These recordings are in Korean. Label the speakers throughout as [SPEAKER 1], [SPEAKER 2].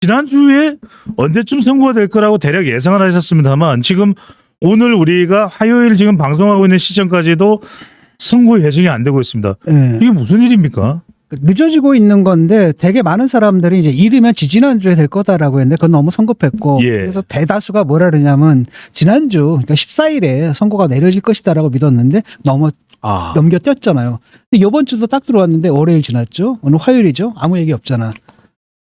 [SPEAKER 1] 지난주에 언제쯤 선고가 될 거라고 대략 예상을 하셨습니다만 지금 오늘 우리가 화요일 지금 방송하고 있는 시점까지도 선고 예정이 안 되고 있습니다.
[SPEAKER 2] 예.
[SPEAKER 1] 이게 무슨 일입니까?
[SPEAKER 2] 늦어지고 있는 건데 되게 많은 사람들이 이제 이르면 지지난주에 될 거다라고 했는데 그건 너무 성급했고
[SPEAKER 1] 예.
[SPEAKER 2] 그래서 대다수가 뭐라 그러냐면 지난주 그러니까 14일에 선고가 내려질 것이다라고 믿었는데 너무 넘겨뛰었잖아요. 근데 이번 주도 딱 들어왔는데 월요일 지났죠. 오늘 화요일이죠. 아무 얘기 없잖아.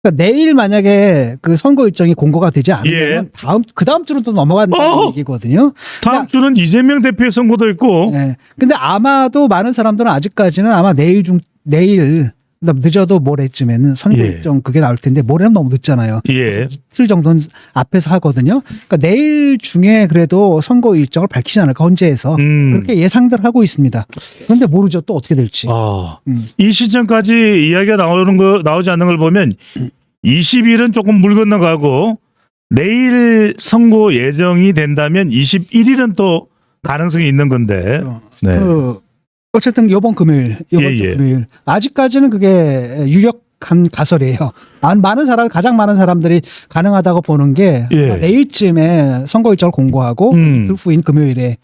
[SPEAKER 2] 그러니까 내일 만약에 그 선거 일정이 공고가 되지 않으면 그 다음 주는 또 넘어간다는 얘기거든요.
[SPEAKER 1] 다음 주는 이재명 대표의 선고도 있고.
[SPEAKER 2] 네. 근데 아마도 많은 사람들은 아직까지는 아마 내일 늦어도 모레쯤에는 선거 일정 그게 나올 텐데 모레는 너무 늦잖아요.
[SPEAKER 1] 예.
[SPEAKER 2] 이틀 정도는 앞에서 하거든요. 그러니까 내일 중에 그래도 선거 일정을 밝히지 않을까 헌재에서 그렇게 예상들 하고 있습니다. 그런데 모르죠 또 어떻게 될지.
[SPEAKER 1] 이 시점까지 이야기가 나오지 않는 걸 보면 20일은 조금 물 건너가고 내일 선고 예정이 된다면 21일은 또 가능성이 있는 건데. 네.
[SPEAKER 2] 어쨌든 이번 주 금요일 아직까지는 그게 유력한 가설이에요. 가장 많은 사람들이 가능하다고 보는 게 내일쯤에 선거 일정을 공고하고 이틀 후인 금요일에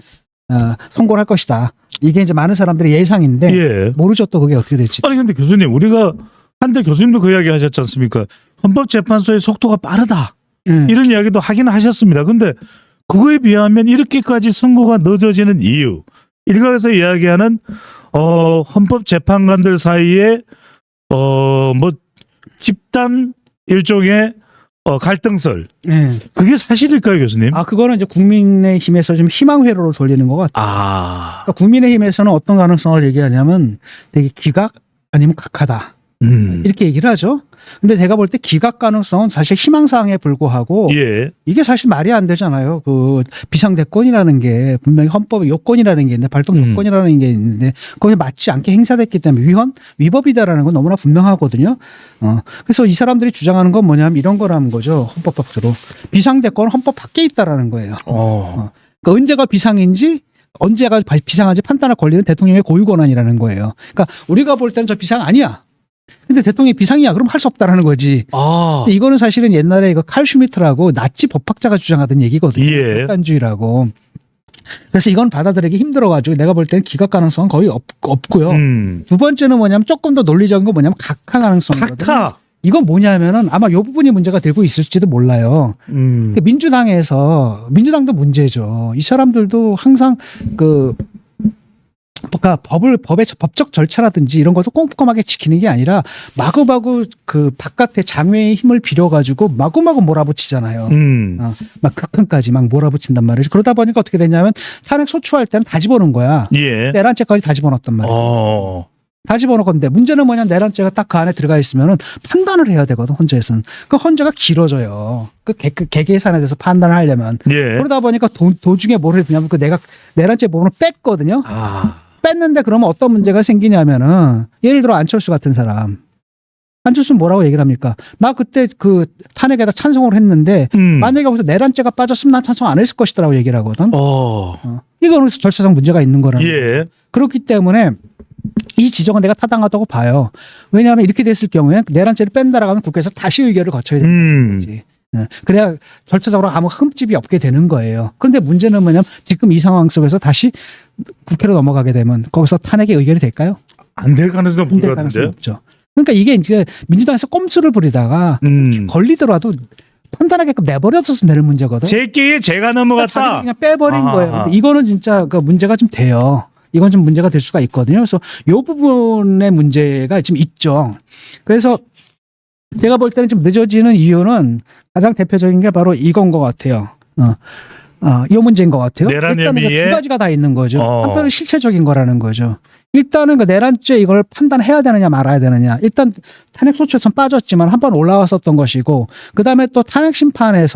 [SPEAKER 2] 선고를 할 것이다. 이게 이제 많은 사람들의 예상인데 모르죠 또 그게 어떻게 될지.
[SPEAKER 1] 아니 근데 교수님 우리가 한때 교수님도 그 이야기 하셨지 않습니까? 헌법재판소의 속도가 빠르다. 이런 이야기도 하긴 하셨습니다. 근데 그거에 비하면 이렇게까지 선고가 늦어지는 이유. 일각에서 이야기하는 헌법재판관들 사이에 뭐 집단 일종의 갈등설. 그게 사실일까요, 교수님?
[SPEAKER 2] 그거는 이제 국민의힘에서 좀 희망회로로 돌리는 것 같아요. 그러니까 국민의힘에서는 어떤 가능성을 얘기하냐면 되게 기각 아니면 각하다. 이렇게 얘기를 하죠. 근데 제가 볼 때 기각 가능성은 사실 희망사항에 불과하고 이게 사실 말이 안 되잖아요. 그 비상대권이라는 게 분명히 헌법의 요건이라는 게 있는데 발동 요건이라는 게 있는데 거기에 맞지 않게 행사됐기 때문에 위법이다라는 건 너무나 분명하거든요. 그래서 이 사람들이 주장하는 건 뭐냐면 이런 거라는 거죠. 헌법적으로 비상대권은 헌법 밖에 있다라는 거예요. 그러니까 언제가 비상인지 언제가 비상한지 판단할 권리는 대통령의 고유 권한이라는 거예요. 그러니까 우리가 볼 때는 저 비상 아니야. 근데 대통령이 비상이야. 그럼 할 수 없다라는 거지. 이거는 사실은 옛날에 이거 칼 슈미트라고 나치 법학자가 주장하던 얘기거든요. 극단주의라고. 그래서 이건 받아들이기 힘들어가지고 내가 볼 때는 기각 가능성은 거의 없고요. 두 번째는 뭐냐면 조금 더 논리적인 건 뭐냐면 각하 가능성이거든요. 이건 뭐냐면은 아마 이 부분이 문제가 되고 있을지도 몰라요. 민주당도 문제죠. 이 사람들도 항상 그러니까 법의 법적 절차라든지 이런 것도 꼼꼼하게 지키는 게 아니라 마구마구 그 바깥에 장외의 힘을 빌어가지고 마구마구 몰아붙이잖아요. 막 극한까지 막 몰아붙인단 말이죠. 그러다 보니까 어떻게 되냐면 탄핵 소추할 때는 다 집어넣은 거야. 내란죄까지 다 집어넣었단 말이에요. 다 집어넣었는데 문제는 뭐냐면 내란죄가 딱 그 안에 들어가 있으면은 판단을 해야 되거든 헌재에서는. 그 헌재가 길어져요. 그 개개산에 대해서 판단을 하려면. 그러다 보니까 도중에 뭘 해주냐면 그 내란죄 부분을 뺐거든요. 뺐는데 그러면 어떤 문제가 생기냐면은 예를 들어 안철수 같은 사람. 안철수는 뭐라고 얘기를 합니까? 나 그때 그 탄핵에다 찬성을 했는데 만약에 거기서 내란죄가 빠졌으면 난 찬성 안 했을 것이다라고 얘기를 하거든. 이거는 절차상 문제가 있는 거라는 거예요. 그렇기 때문에 이 지적은 내가 타당하다고 봐요. 왜냐하면 이렇게 됐을 경우에 내란죄를 뺀다라고 하면 국회에서 다시 의결을 거쳐야 되는 거지. 그래야 절차적으로 아무 흠집이 없게 되는 거예요. 그런데 문제는 뭐냐면 지금 이 상황 속에서 다시 국회로 넘어가게 되면 거기서 탄핵의 의결이 될까요?
[SPEAKER 1] 안 될 가능성은 없을 것 같은데요.
[SPEAKER 2] 없죠. 그러니까 이게 이제 민주당에서 꼼수를 부리다가 걸리더라도 판단하게끔 내버려둬서 내는 문제거든.
[SPEAKER 1] 제끼에 제가 넘어갔다.
[SPEAKER 2] 자기가 그냥 빼버린 거예요. 근데 이거는 진짜 그 문제가 좀 돼요. 이건 좀 문제가 될 수가 있거든요. 그래서 이 부분의 문제가 지금 있죠. 그래서 제가 볼 때는 좀 늦어지는 이유는 가장 대표적인 게 바로 이건 것 같아요. 이 문제인 것 같아요.
[SPEAKER 1] 내란
[SPEAKER 2] 일단은
[SPEAKER 1] 혐의에
[SPEAKER 2] 두 가지가 다 있는 거죠. 한편은 실체적인 거라는 거죠. 일단은 그 내란죄 이걸 판단해야 되느냐 말아야 되느냐. 일단 탄핵 소추에선 빠졌지만 한 번 올라왔었던 것이고 그다음에 또 탄핵 심판의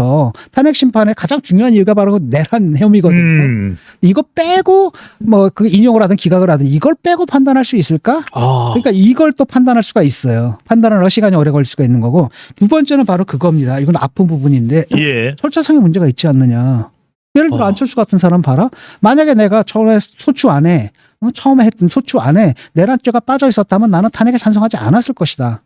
[SPEAKER 2] 가장 중요한 이유가 바로 그 내란 혐의거든요. 이거 빼고 뭐 그 인용을 하든 기각을 하든 이걸 빼고 판단할 수 있을까? 그러니까 이걸 또 판단할 수가 있어요. 판단하는 시간이 오래 걸릴 수가 있는 거고 두 번째는 바로 그겁니다. 이건 아픈 부분인데 절차상의 문제가 있지 않느냐. 예를 들어 안철수 같은 사람 봐라. 만약에 내가 처음에 처음에 했던 소추 안에 내란죄가 빠져 있었다면 나는 탄핵에 찬성하지 않았을 것이다.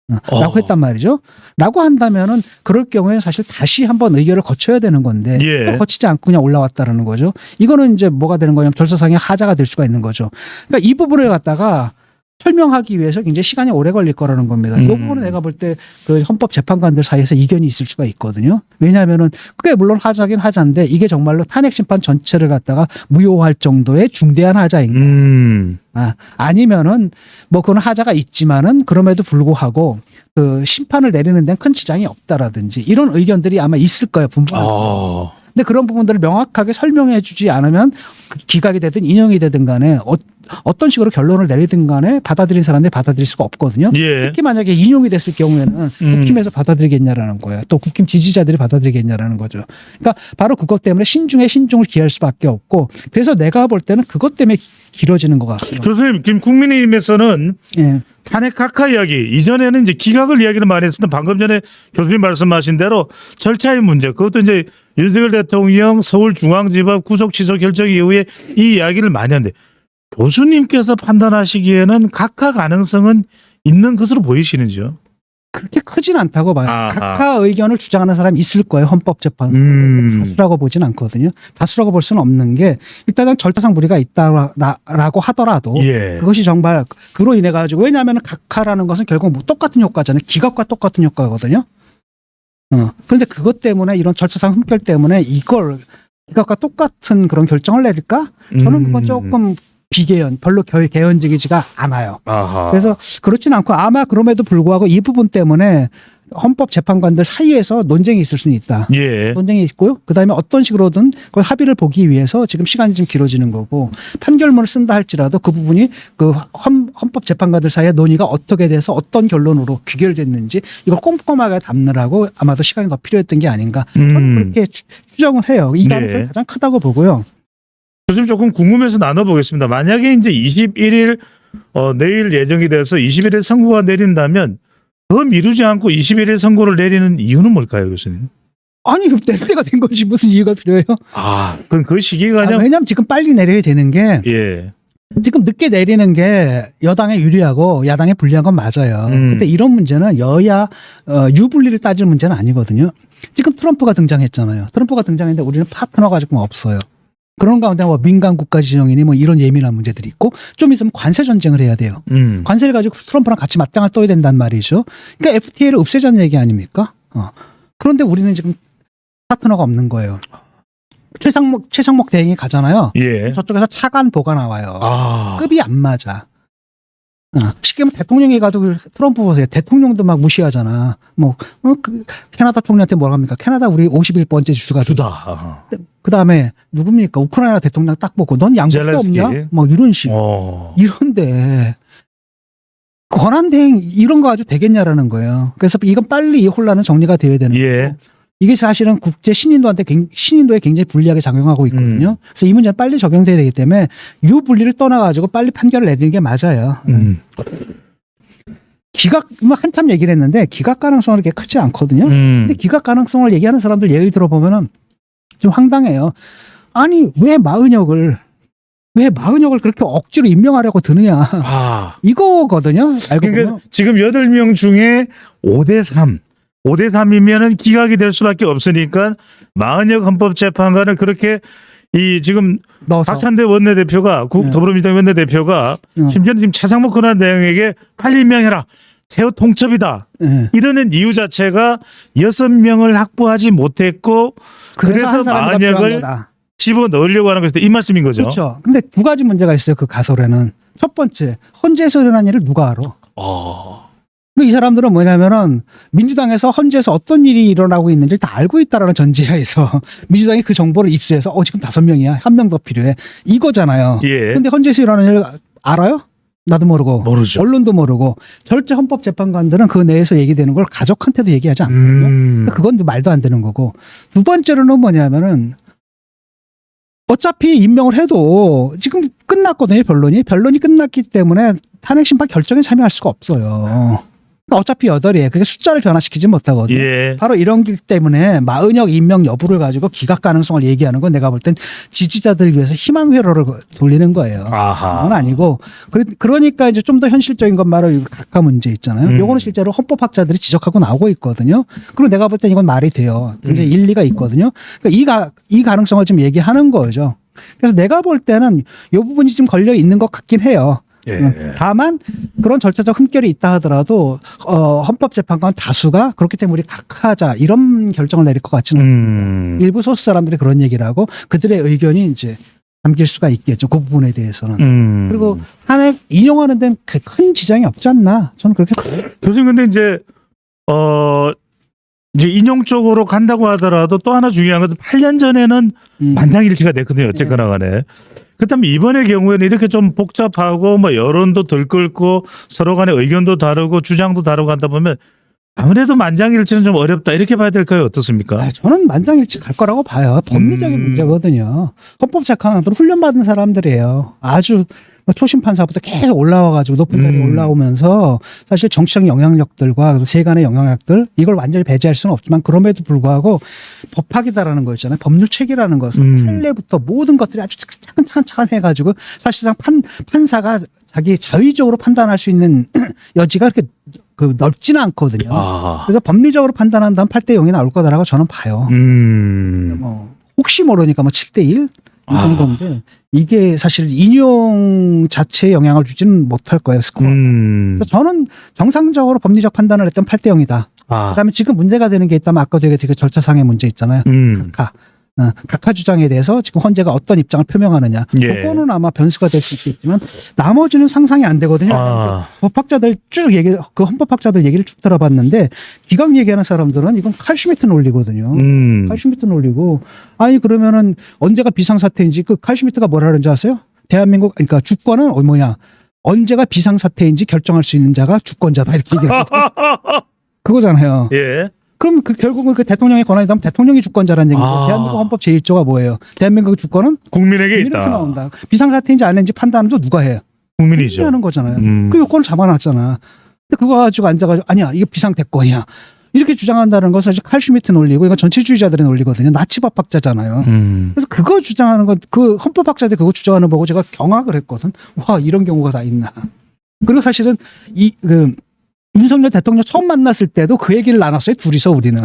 [SPEAKER 2] 라고 했단 말이죠. 라고 한다면은 그럴 경우에 사실 다시 한번 의결을 거쳐야 되는 건데
[SPEAKER 1] 예.
[SPEAKER 2] 또 거치지 않고 그냥 올라왔다라는 거죠. 이거는 이제 뭐가 되는 거냐면 절차상의 하자가 될 수가 있는 거죠. 그러니까 이 부분을 갖다가 설명하기 위해서 굉장히 시간이 오래 걸릴 거라는 겁니다. 이 부분은 내가 볼 때 그 헌법재판관들 사이에서 이견이 있을 수가 있거든요. 왜냐하면은 그게 물론 하자긴 하자인데 이게 정말로 탄핵심판 전체를 갖다가 무효할 정도의 중대한 하자인가. 아니면은 뭐 그건 하자가 있지만은 그럼에도 불구하고 그 심판을 내리는 데는 큰 지장이 없다라든지 이런 의견들이 아마 있을 거예요. 분분하게. 근데 그런 부분들을 명확하게 설명해 주지 않으면 기각이 되든 인용이 되든 간에 어떤 식으로 결론을 내리든 간에 받아들인 사람들이 받아들일 수가 없거든요.
[SPEAKER 1] 예.
[SPEAKER 2] 특히 만약에 인용이 됐을 경우에는 국힘에서 받아들이겠냐라는 거예요. 또 국힘 지지자들이 받아들이겠냐라는 거죠. 그러니까 바로 그것 때문에 신중에 신중을 기할 수밖에 없고 그래서 내가 볼 때는 그것 때문에 길어지는 것 같아요.
[SPEAKER 1] 교수님, 지금 국민의힘에서는
[SPEAKER 2] 예.
[SPEAKER 1] 탄핵 각하 이야기, 이전에는 이제 기각을 이야기를 많이 했었는데 방금 전에 교수님 말씀하신 대로 절차의 문제, 그것도 이제 윤석열 대통령 서울중앙지법 구속 취소 결정 이후에 이 이야기를 많이 하는데 교수님께서 판단하시기에는 각하 가능성은 있는 것으로 보이시는지요?
[SPEAKER 2] 그렇게 크진 않다고 봐요.
[SPEAKER 1] 아하.
[SPEAKER 2] 각하 의견을 주장하는 사람이 있을 거예요. 헌법재판소. 다수라고 보진 않거든요. 다수라고 볼 수는 없는 게 일단은 절차상 무리가 있다라고 하더라도
[SPEAKER 1] 예.
[SPEAKER 2] 그것이 정말 그로 인해 가지고 왜냐하면 각하라는 것은 결국 뭐 똑같은 효과잖아요. 기각과 똑같은 효과거든요. 그런데 그것 때문에 이런 절차상 흠결 때문에 이걸 기각과 똑같은 그런 결정을 내릴까? 저는 그건 조금 비개연, 별로 개연적이지가 않아요.
[SPEAKER 1] 아하.
[SPEAKER 2] 그래서 그렇진 않고 아마 그럼에도 불구하고 이 부분 때문에 헌법재판관들 사이에서 논쟁이 있을 수는 있다.
[SPEAKER 1] 예.
[SPEAKER 2] 논쟁이 있고요. 그다음에 어떤 식으로든 그 합의를 보기 위해서 지금 시간이 좀 길어지는 거고 판결문을 쓴다 할지라도 그 부분이 그 헌법재판관들 사이의 논의가 어떻게 돼서 어떤 결론으로 귀결됐는지 이걸 꼼꼼하게 담느라고 아마도 시간이 더 필요했던 게 아닌가. 저는 그렇게 추정을 해요. 이 가능성이
[SPEAKER 1] 네.
[SPEAKER 2] 가장 크다고 보고요.
[SPEAKER 1] 교수님 조금 궁금해서 나눠보겠습니다. 만약에 이제 21일 내일 예정이 돼서 21일 선고가 내린다면 더 미루지 않고 21일 선고를 내리는 이유는 뭘까요, 교수님?
[SPEAKER 2] 아니 낼 때가 된 거지 무슨 이유가 필요해요?
[SPEAKER 1] 그럼 그 시기가 그냥
[SPEAKER 2] 왜냐하면 지금 빨리 내려야 되는 게
[SPEAKER 1] 예.
[SPEAKER 2] 지금 늦게 내리는 게 여당에 유리하고 야당에 불리한 건 맞아요. 근데 이런 문제는 여야 유불리를 따질 문제는 아니거든요. 지금 트럼프가 등장했잖아요. 트럼프가 등장했는데 우리는 파트너가 지금 없어요. 그런 가운데 뭐 민간 국가 지정이니 뭐 이런 예민한 문제들이 있고 좀 있으면 관세 전쟁을 해야 돼요. 관세를 가지고 트럼프랑 같이 맞짱을 떠야 된단 말이죠. 그러니까 FTA를 없애자는 얘기 아닙니까? 그런데 우리는 지금 파트너가 없는 거예요. 최상목 대행이 가잖아요.
[SPEAKER 1] 예.
[SPEAKER 2] 저쪽에서 차관보가 나와요.
[SPEAKER 1] 아.
[SPEAKER 2] 급이 안 맞아. 쉽게 말하면 대통령이 가지고 트럼프 보세요. 대통령도 막 무시하잖아. 캐나다 총리한테 뭐라 합니까? 캐나다 우리 51번째 주가
[SPEAKER 1] 주다.
[SPEAKER 2] 그 다음에 누굽니까? 우크라이나 대통령 딱 보고 넌 양국도
[SPEAKER 1] 젤렌스키.
[SPEAKER 2] 없냐? 막 이런 식. 이런데 권한대행 이런 거 가지고 되겠냐라는 거예요. 그래서 이건 빨리 이 혼란은 정리가 되어야 되는 거고.
[SPEAKER 1] 예.
[SPEAKER 2] 이게 사실은 국제 신인도에 굉장히 불리하게 작용하고 있거든요. 그래서 이 문제는 빨리 적용돼야 되기 때문에 유불리를 떠나가지고 빨리 판결을 내리는 게 맞아요. 기각, 한참 얘기를 했는데 기각 가능성은 그렇게 크지 않거든요. 근데 기각 가능성을 얘기하는 사람들 예를 들어보면은 좀 황당해요. 아니, 왜 마은혁을 그렇게 억지로 임명하려고 드느냐. 이거거든요. 알고
[SPEAKER 1] 그러니까
[SPEAKER 2] 보면.
[SPEAKER 1] 지금 8명 중에 5대3. 5대3이면은 기각이 될 수밖에 없으니까 마은혁 헌법재판관을 그렇게 지금
[SPEAKER 2] 넣어서.
[SPEAKER 1] 박찬대 원내대표가 더불어민주당 원내대표가 심지어는 지금 차상목 권한대행에게 빨리 임명해라. 최후 통첩이다. 이러는 이유 자체가 6명을 확보하지 못했고 그래서 마은혁을 집어넣으려고 하는 것인데 이 말씀인 거죠.
[SPEAKER 2] 그렇죠. 근데 두 가지 문제가 있어요. 그 가설에는. 첫 번째, 헌재에서 일어난 일을 누가 알아? 이 사람들은 뭐냐면은 민주당에서 헌재에서 어떤 일이 일어나고 있는지 다 알고 있다라는 전제하에서 민주당이 그 정보를 입수해서 지금 5명이야. 1명 더 필요해. 이거잖아요.
[SPEAKER 1] 예.
[SPEAKER 2] 근데 헌재에서 일어나는 일을 알아요? 나도 모르고.
[SPEAKER 1] 모르죠.
[SPEAKER 2] 언론도 모르고. 절대 헌법재판관들은 그 내에서 얘기되는 걸 가족한테도 얘기하지 않거든요. 그러니까 그건 말도 안 되는 거고. 두 번째로는 뭐냐면은 어차피 임명을 해도 지금 끝났거든요. 변론이 끝났기 때문에 탄핵심판 결정에 참여할 수가 없어요. 그러니까 어차피 8이에요. 그게 숫자를 변화시키지 못하거든요.
[SPEAKER 1] 예.
[SPEAKER 2] 바로 이런 기 때문에 마은혁 임명 여부를 가지고 기각 가능성을 얘기하는 건 내가 볼 땐 지지자들 위해서 희망 회로를 돌리는 거예요.
[SPEAKER 1] 아하.
[SPEAKER 2] 그건 아니고 그러니까 이제 좀 더 현실적인 건 바로 이 각하 문제 있잖아요. 요거는 실제로 헌법학자들이 지적하고 나오고 있거든요. 그리고 내가 볼 땐 이건 말이 돼요. 굉장히 일리가 있거든요. 그러니까 이 가능성을 지금 얘기하는 거죠. 그래서 내가 볼 때는 이 부분이 지금 걸려 있는 것 같긴 해요.
[SPEAKER 1] 예.
[SPEAKER 2] 다만 그런 절차적 흠결이 있다 하더라도 헌법재판관 다수가 그렇기 때문에 우리 각하자 이런 결정을 내릴 것 같지는 않습니다. 일부 소수 사람들이 그런 얘기를 하고 그들의 의견이 이제 담길 수가 있겠죠. 그 부분에 대해서는. 그리고 탄핵 인용하는 데는 큰 지장이 없지 않나. 저는 그렇게 봐요.
[SPEAKER 1] 교수님 근데 이제 인용 쪽으로 간다고 하더라도 또 하나 중요한 것은 8년 전에는 만장일치가 됐거든요. 어쨌거나 간에. 그렇다면 이번의 경우에는 이렇게 좀 복잡하고 뭐 여론도 들끓고 서로 간의 의견도 다르고 주장도 다르고 한다 보면 아무래도 만장일치는 좀 어렵다 이렇게 봐야 될까요? 어떻습니까?
[SPEAKER 2] 저는 만장일치 갈 거라고 봐요. 법리적인 문제거든요. 헌법재판관들 훈련받은 사람들이에요. 아주 초심 판사부터 계속 올라와가지고 높은 자리에 올라오면서 사실 정치적 영향력들과 세간의 영향력들 이걸 완전히 배제할 수는 없지만 그럼에도 불구하고 법학이다라는 거 있잖아요. 법률책이라는 것은 판례부터 모든 것들이 아주 차근차근 해가지고 사실상 판사가 자기 자의적으로 판단할 수 있는 여지가 그렇게 넓지는 않거든요. 그래서 법리적으로 판단한다면 8대 0이 나올 거다라고 저는 봐요. 뭐 혹시 모르니까 뭐 7대 1? 이 정도인데 이게 사실 인용 자체에 영향을 주지는 못할 거예요. 스코어. 그래서 저는 정상적으로 법리적 판단을 했던 8대 0이다. 그다음에 지금 문제가 되는 게 있다면 아까도 얘기했던 절차상의 문제 있잖아요. 각하 주장에 대해서 지금 헌재가 어떤 입장을 표명하느냐.
[SPEAKER 1] 예.
[SPEAKER 2] 그거는 아마 변수가 될 수 있겠지만 나머지는 상상이 안 되거든요. 법학자들 그 헌법학자들 얘기를 쭉 들어봤는데 기각 얘기하는 사람들은 이건 칼슈미트 논리거든요. 칼슈미트 논리고 아니 그러면은 언제가 비상사태인지 그 칼슈미트가 뭐라 그러는지 아세요? 대한민국 그러니까 주권은 뭐냐 언제가 비상사태인지 결정할 수 있는 자가 주권자다 이렇게 얘기를 하거든요. 그거잖아요.
[SPEAKER 1] 예.
[SPEAKER 2] 그럼 결국은 그 대통령의 권한이 있다면 대통령이 주권자라는 얘기죠. 대한민국 헌법 제1조가 뭐예요? 대한민국의 주권은
[SPEAKER 1] 국민에게
[SPEAKER 2] 국민에게
[SPEAKER 1] 있다.
[SPEAKER 2] 나온다. 비상사태인지 아닌지 판단은 또 누가 해요?
[SPEAKER 1] 국민이죠.
[SPEAKER 2] 하는 거잖아요. 그 요건을 잡아놨잖아. 근데 그거 가지고 앉아가지고 아니야 이거 비상대권이야. 이렇게 주장한다는 것은 사실 칼슈미트 논리고 이건 전체주의자들의 논리거든요. 나치법학자잖아요. 그래서 그거 주장하는 건 그 헌법학자들이 그거 주장하는 거 보고 제가 경악을 했거든. 와 이런 경우가 다 있나. 그리고 사실은 윤석열 대통령 처음 만났을 때도 그 얘기를 나눴어요. 둘이서 우리는.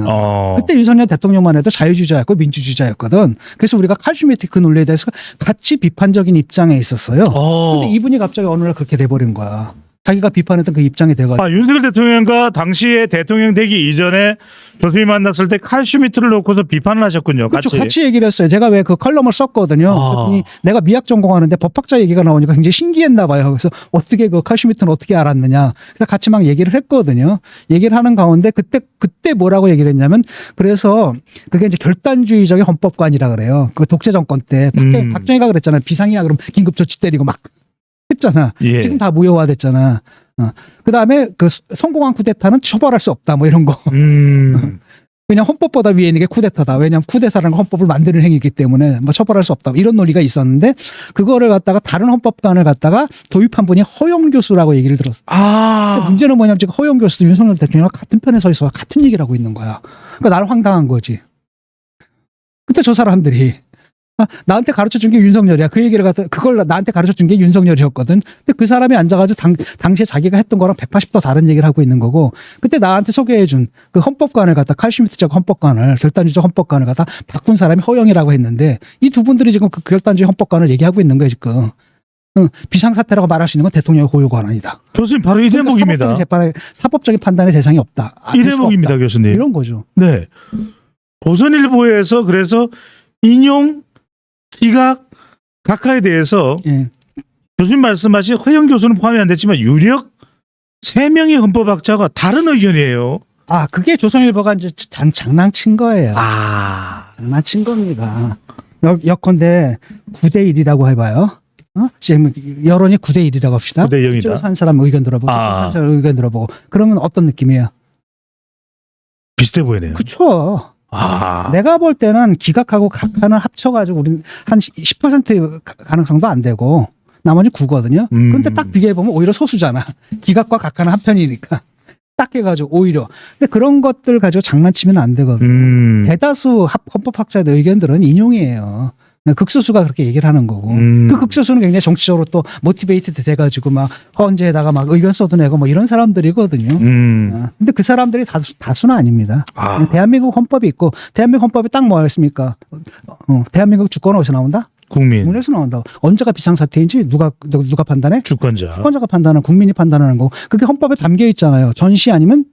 [SPEAKER 2] 그때 윤석열 대통령만 해도 자유주의자였고 민주주의자였거든. 그래서 우리가 칼슈미트 그 논리에 대해서 같이 비판적인 입장에 있었어요. 근데 이분이 갑자기 어느 날 그렇게 돼버린 거야. 자기가 비판했던 그 입장이 돼가지고.
[SPEAKER 1] 윤석열 대통령과 당시에 대통령 되기 이전에 교수님 만났을 때 칼슈미트를 놓고서 비판을 하셨군요.
[SPEAKER 2] 그렇죠. 같이 얘기를 했어요. 제가 왜 그 컬럼을 썼거든요. 그랬더니 내가 미학 전공하는데 법학자 얘기가 나오니까 굉장히 신기했나 봐요. 그래서 어떻게 그 칼슈미트는 어떻게 알았느냐. 그래서 같이 막 얘기를 했거든요. 얘기를 하는 가운데 그때 뭐라고 얘기를 했냐면 그래서 그게 이제 결단주의적인 헌법관이라 그래요. 그 독재 정권 때 박정희가 그랬잖아요. 비상이야 그럼 긴급 조치 때리고 막 했잖아.
[SPEAKER 1] 예.
[SPEAKER 2] 지금 다 무효화됐잖아. 그 다음에 그 성공한 쿠데타는 처벌할 수 없다. 뭐 이런 거. 그냥 헌법보다 위에 있는 게 쿠데타다. 왜냐하면 쿠데타라는 건 헌법을 만드는 행위이기 때문에 뭐 처벌할 수 없다. 이런 논리가 있었는데 그거를 갖다가 다른 헌법관을 갖다가 도입한 분이 허영 교수라고 얘기를 들었어. 근데 문제는 뭐냐면 지금 허영 교수도 윤석열 대통령과 같은 편에 서 있어 같은 얘기를 하고 있는 거야. 그러니까 나를 황당한 거지. 그때 저 사람들이 나한테 가르쳐 준 게 윤석열이야. 그 얘기를 갖다 그걸 나한테 가르쳐 준 게 윤석열이었거든. 근데 그 사람이 앉아가지고 당시에 자기가 했던 거랑 180도 다른 얘기를 하고 있는 거고 그때 나한테 소개해 준 그 헌법관을 갖다 칼슈미트적 헌법관을 결단주의적 헌법관을 갖다 바꾼 사람이 허영이라고 했는데 이 두 분들이 지금 그 결단주의 헌법관을 얘기하고 있는 거예요 지금. 비상사태라고 말할 수 있는 건 대통령의 고유 권한이다.
[SPEAKER 1] 교수님 바로 이 대목입니다.
[SPEAKER 2] 사법적인 판단의 대상이 없다.
[SPEAKER 1] 이 대목입니다, 없다. 교수님.
[SPEAKER 2] 이런 거죠.
[SPEAKER 1] 네. 조선일보에서 그래서 인용 기각 각하에 대해서 교수님 말씀하신 허영 교수는 포함이 안 됐지만 유력 3명의 헌법학자가 다른 의견이에요.
[SPEAKER 2] 그게 조선일보가 이제 장난친 거예요. 장난친 겁니다. 여건데 9대 1이라고 해봐요. 지금 여론이 9대 1이라고 합시다.
[SPEAKER 1] 9대 0이다.
[SPEAKER 2] 이쪽에서 한 사람 의견 들어보고 저쪽에서 한 사람 의견 들어보고 그러면 어떤 느낌이에요?
[SPEAKER 1] 비슷해 보이네요.
[SPEAKER 2] 그렇죠. 내가 볼 때는 기각하고 각하는 합쳐가지고 우리는 한 10% 가능성도 안 되고 나머지 9거든요. 그런데 딱 비교해보면 오히려 소수잖아. 기각과 각하는 한 편이니까. 딱 해가지고 오히려. 근데 그런 것들 가지고 장난치면 안 되거든요. 대다수 헌법학자들 의견들은 인용이에요. 극소수가 그렇게 얘기를 하는 거고 그 극소수는 굉장히 정치적으로 또 모티베이트드 돼가지고 막 헌재에다가 막 의견 써도내고 뭐 이런 사람들이거든요. 근데 그 사람들이 다수는 아닙니다. 대한민국 헌법이 있고 대한민국 헌법이 딱 뭐 하겠습니까? 대한민국 주권은 어디서 나온다? 국민에서 나온다. 언제가 비상사태인지 누가 판단해? 주권자가 판단하는, 국민이 판단하는 거고 그게 헌법에 담겨 있잖아요. 전시 아니면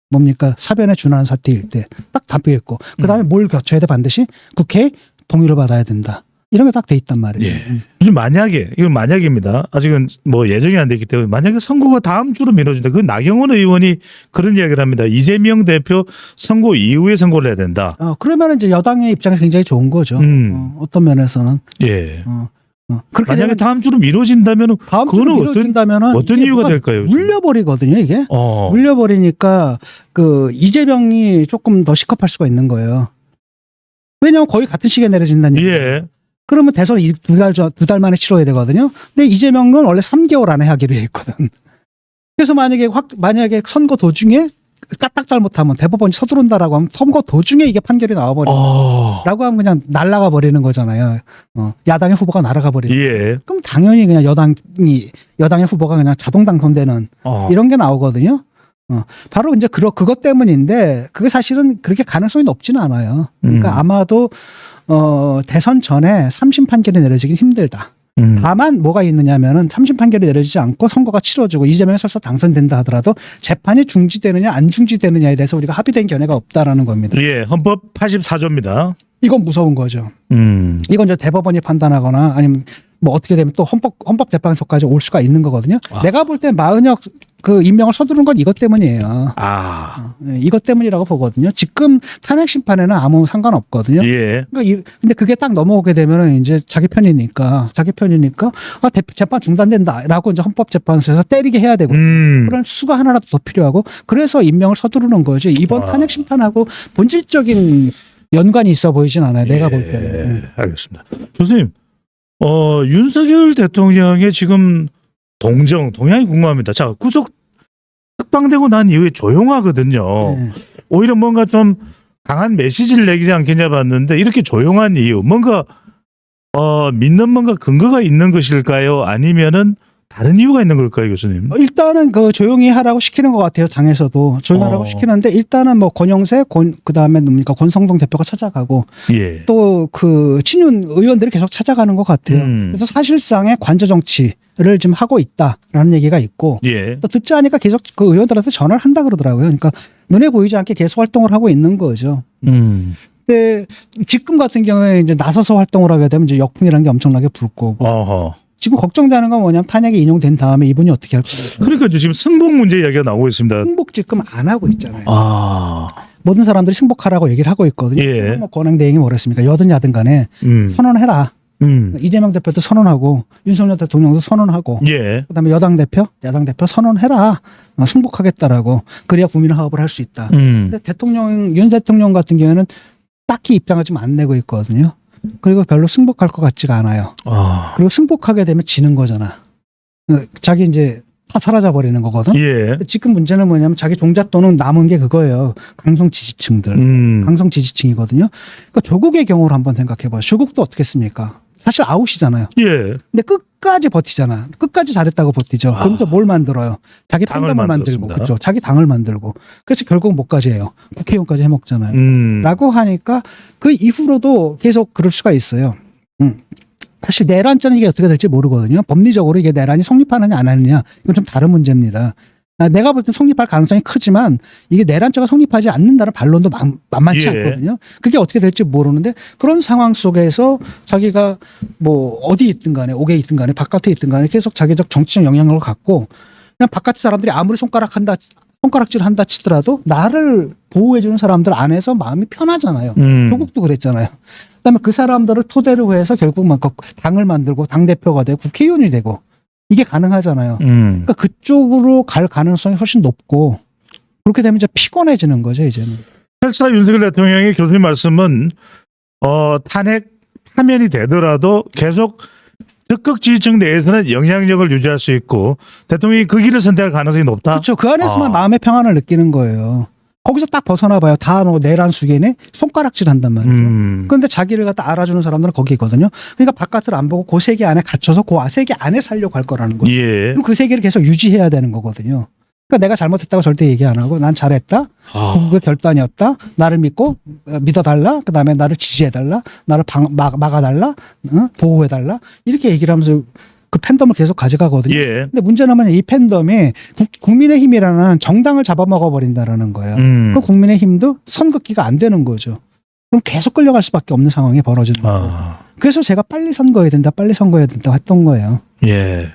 [SPEAKER 2] 뭡니까? 사변에 준하는 사태일 때 딱 담겨 있고 그다음에 뭘 거쳐야 돼? 반드시 국회의 동의를 받아야 된다. 이런 게 딱 돼 있단 말이에요.
[SPEAKER 1] 예. 이건 만약입니다. 아직은 뭐 예정이 안 됐기 때문에 만약에 선거가 다음 주로 미뤄진다. 그 나경원 의원이 그런 이야기를 합니다. 이재명 대표 선거 이후에 선거를 해야 된다.
[SPEAKER 2] 그러면 이제 여당의 입장이 굉장히 좋은 거죠. 어떤 면에서는.
[SPEAKER 1] 예.
[SPEAKER 2] 그렇게
[SPEAKER 1] 만약에 다음 주로 미뤄진다면 그거는 어떤 이유가 될까요?
[SPEAKER 2] 물려버리거든요, 이게. 물려버리니까 그 이재명이 조금 더 시급할 수가 있는 거예요. 왜냐하면 거의 같은 시기에 내려진다는 얘기예요.
[SPEAKER 1] 예.
[SPEAKER 2] 그러면 대선을 두 달 만에 치러야 되거든요. 근데 이재명은 원래 3개월 안에 하기로 해 있거든. 그래서 만약에 선거 도중에 까딱 잘못하면 대법원이 서두른다라고 하면 선거 도중에 이게 판결이 나와버린다라고 하면 그냥 날아가 버리는 거잖아요. 야당의 후보가 날아가 버리는.
[SPEAKER 1] 예.
[SPEAKER 2] 그럼 당연히 그냥 여당의 후보가 그냥 자동 당선되는 이런 게 나오거든요. 바로 이제 그것 때문인데 그게 사실은 그렇게 가능성이 높지는 않아요. 그러니까 아마도 대선 전에 3심 판결이 내려지긴 힘들다. 다만 뭐가 있느냐면은 3심 판결이 내려지지 않고 선거가 치러지고 이재명이 설사 당선된다 하더라도 재판이 중지되느냐 안 중지되느냐에 대해서 우리가 합의된 견해가 없다라는 겁니다.
[SPEAKER 1] 예, 헌법 84조입니다.
[SPEAKER 2] 이건 무서운 거죠. 이건 이제 대법원이 판단하거나 아니면 뭐 어떻게 되면 또 헌법재판소까지 올 수가 있는 거거든요. 내가 볼 때 마은혁 그 임명을 서두른 건 이것 때문이에요. 이것 때문이라고 보거든요. 지금 탄핵 심판에는 아무 상관없거든요.
[SPEAKER 1] 예.
[SPEAKER 2] 그러니까 근데 그게 딱 넘어오게 되면은 이제 자기 편이니까 재판 중단된다라고 이제 헌법재판소에서 때리게 해야 되고 그런 수가 하나라도 더 필요하고 그래서 임명을 서두르는 거죠. 이번 탄핵 심판하고 본질적인 연관이 있어 보이진 않아요. 내가 볼 때는.
[SPEAKER 1] 알겠습니다. 교수님, 윤석열 대통령의 지금 동향이 궁금합니다. 자, 구속 석방되고 난 이후에 조용하거든요. 오히려 뭔가 좀 강한 메시지를 내지 않겠냐 봤는데 이렇게 조용한 이유, 뭔가 믿는 뭔가 근거가 있는 것일까요? 아니면은 다른 이유가 있는 걸까요, 교수님?
[SPEAKER 2] 일단은 그 조용히 하라고 시키는 것 같아요. 당에서도 조용히 하라고 시키는데 일단은 뭐 권영세, 그다음에 뭡니까 권성동 대표가 찾아가고
[SPEAKER 1] 예.
[SPEAKER 2] 또 그 친윤 의원들이 계속 찾아가는 것 같아요. 그래서 사실상의 관저 정치를 지금 하고 있다라는 얘기가 있고
[SPEAKER 1] 예.
[SPEAKER 2] 또 듣지 않으니까 계속 그 의원들한테 전화를 한다 그러더라고요. 그러니까 눈에 보이지 않게 계속 활동을 하고 있는 거죠. 근데 지금 같은 경우에 이제 나서서 활동을 하게 되면 이제 역풍이라는 게 엄청나게 불 거고. 지금 걱정되는 건 뭐냐면 탄핵이 인용된 다음에 이분이 어떻게 할 거예요.
[SPEAKER 1] 그러니까 지금 승복 문제 이야기가 나오고 있습니다.
[SPEAKER 2] 승복 지금 안 하고 있잖아요. 모든 사람들이 승복하라고 얘기를 하고 있거든요.
[SPEAKER 1] 예.
[SPEAKER 2] 뭐 권행 대행이 뭐랬습니까? 여든 야든 간에 선언해라. 이재명 대표도 선언하고 윤석열 대통령도 선언하고
[SPEAKER 1] 예.
[SPEAKER 2] 그다음에 야당 대표 선언해라. 승복하겠다라고. 그래야 국민 화합을 할 수 있다. 근데 윤 대통령 같은 경우에는 딱히 입장을 지금 안 내고 있거든요. 그리고 별로 승복할 것 같지가 않아요. 그리고 승복하게 되면 지는 거잖아. 자기 이제 다 사라져 버리는 거거든.
[SPEAKER 1] 예.
[SPEAKER 2] 지금 문제는 뭐냐면 자기 종잣돈은 남은 게 그거예요. 강성 지지층들. 강성 지지층이거든요. 그러니까 조국의 경우를 한번 생각해 봐요. 조국도 어떻게 했습니까? 사실 아웃이잖아요.
[SPEAKER 1] 예.
[SPEAKER 2] 근데 끝까지 버티잖아. 끝까지 잘했다고 버티죠. 그럼 또 뭘 만들어요? 자기 팬덤을 만들고, 그렇죠. 자기 당을 만들고. 그래서 결국 뭐까지 해요? 국회의원까지 해먹잖아요. 라고 하니까 그 이후로도 계속 그럴 수가 있어요. 사실 내란죄는 이게 어떻게 될지 모르거든요. 법리적으로 이게 내란이 성립하느냐 안 하느냐 이건 좀 다른 문제입니다. 내가 볼 때 성립할 가능성이 크지만 이게 내란죄가 성립하지 않는다는 반론도 만만치 않거든요. 그게 어떻게 될지 모르는데 그런 상황 속에서 자기가 뭐 어디 있든 간에 옥에 있든 간에 바깥에 있든 간에 계속 자기적 정치적 영향력을 갖고 그냥 바깥 사람들이 아무리 손가락질 한다 치더라도 나를 보호해주는 사람들 안에서 마음이 편하잖아요. 조국도 그랬잖아요. 그다음에 그 사람들을 토대로 해서 결국 막 당을 만들고 당대표가 되고 국회의원이 되고 이게 가능하잖아요. 그러니까 그쪽으로 갈 가능성이 훨씬 높고 그렇게 되면 이제 피곤해지는 거죠, 이제는.
[SPEAKER 1] 설사 윤석열 대통령의 교수님 말씀은 탄핵 파면이 되더라도 계속 적극 지지층 내에서는 영향력을 유지할 수 있고 대통령이 그 길을 선택할 가능성이 높다.
[SPEAKER 2] 그렇죠. 그 안에서만 마음의 평안을 느끼는 거예요. 거기서 딱 벗어나 봐요. 다 뭐 내란 수계네 손가락질 한단 말이죠. 그런데 자기를 갖다 알아주는 사람들은 거기 있거든요. 그러니까 바깥을 안 보고 그 세계 안에 갇혀서 그 세계 안에 살려고 할 거라는 거예요.
[SPEAKER 1] 예.
[SPEAKER 2] 그럼 그 세계를 계속 유지해야 되는 거거든요. 그러니까 내가 잘못했다고 절대 얘기 안 하고 난 잘했다. 그게 결단이었다. 나를 믿고 믿어달라. 그다음에 나를 지지해달라. 나를 막아달라. 보호해달라. 이렇게 얘기를 하면서 그 팬덤을 계속 가져가거든요.
[SPEAKER 1] 예.
[SPEAKER 2] 근데 문제는 뭐냐, 이 팬덤이 국민의힘이라는 정당을 잡아먹어 버린다라는 거예요. 그 국민의힘도 선긋기가 안 되는 거죠. 그럼 계속 끌려갈 수밖에 없는 상황이 벌어지는 거예요. 그래서 제가 빨리 선거해야 된다, 빨리 선거해야 된다 했던 거예요.
[SPEAKER 1] 예.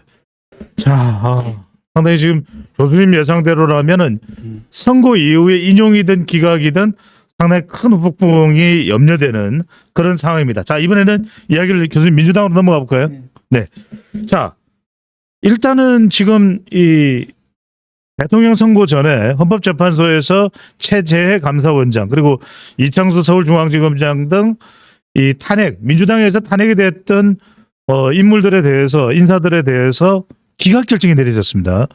[SPEAKER 1] 자, 상당히 지금 교수님 예상대로라면은 선거 이후에 인용이든 기각이든 상당히 큰 후폭풍이 염려되는 그런 상황입니다. 자, 이번에는 이야기를 교수님 민주당으로 넘어가 볼까요? 네. 자, 일단은 지금 이 대통령 선거 전에 헌법재판소에서 최재해 감사원장 그리고 이창수 서울중앙지검장 등 이 탄핵, 민주당에서 탄핵이 됐던 인물들에 대해서, 인사들에 대해서 기각 결정이 내려졌습니다.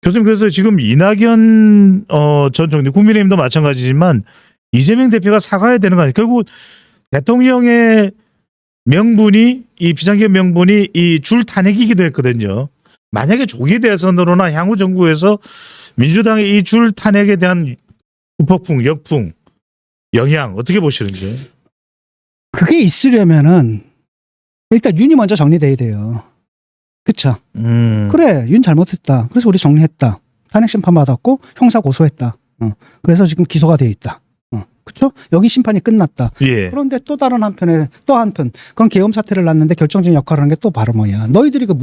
[SPEAKER 1] 교수님, 그래서 지금 이낙연 전 총리, 국민의힘도 마찬가지지만 이재명 대표가 사과해야 되는 거 아니에요? 결국 대통령의 명분이, 이 비상계엄 명분이 이 줄 탄핵이기도 했거든요. 만약에 조기 대선으로나 향후 정부에서 민주당의 이 줄 탄핵에 대한 후폭풍, 역풍, 영향 어떻게 보시는지?
[SPEAKER 2] 그게 있으려면은 일단 윤이 먼저 정리돼야 돼요. 그쵸? 그래, 윤 잘못했다. 그래서 우리 정리했다. 탄핵 심판 받았고 형사 고소했다. 그래서 지금 기소가 돼 있다. 그렇죠? 여기 심판이 끝났다.
[SPEAKER 1] 예.
[SPEAKER 2] 그런데 또 다른 한편에 또 한편 그런 계엄 사태를 낳는데 결정적인 역할을 하는 게 또 바로 뭐냐? 너희들이 그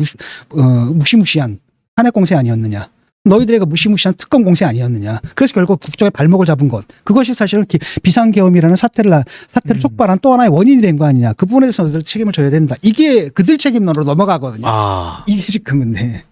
[SPEAKER 2] 무시무시한 탄핵 공세 아니었느냐? 너희들의 그 무시무시한 특검 공세 아니었느냐? 그래서 결국 국정의 발목을 잡은 것, 그것이 사실은 비상계엄이라는 사태를 촉발한 또 하나의 원인이 된 거 아니냐? 그 부분에 대해서 책임을 져야 된다. 이게 그들 책임론으로 넘어가거든요. 이게 지금은 네.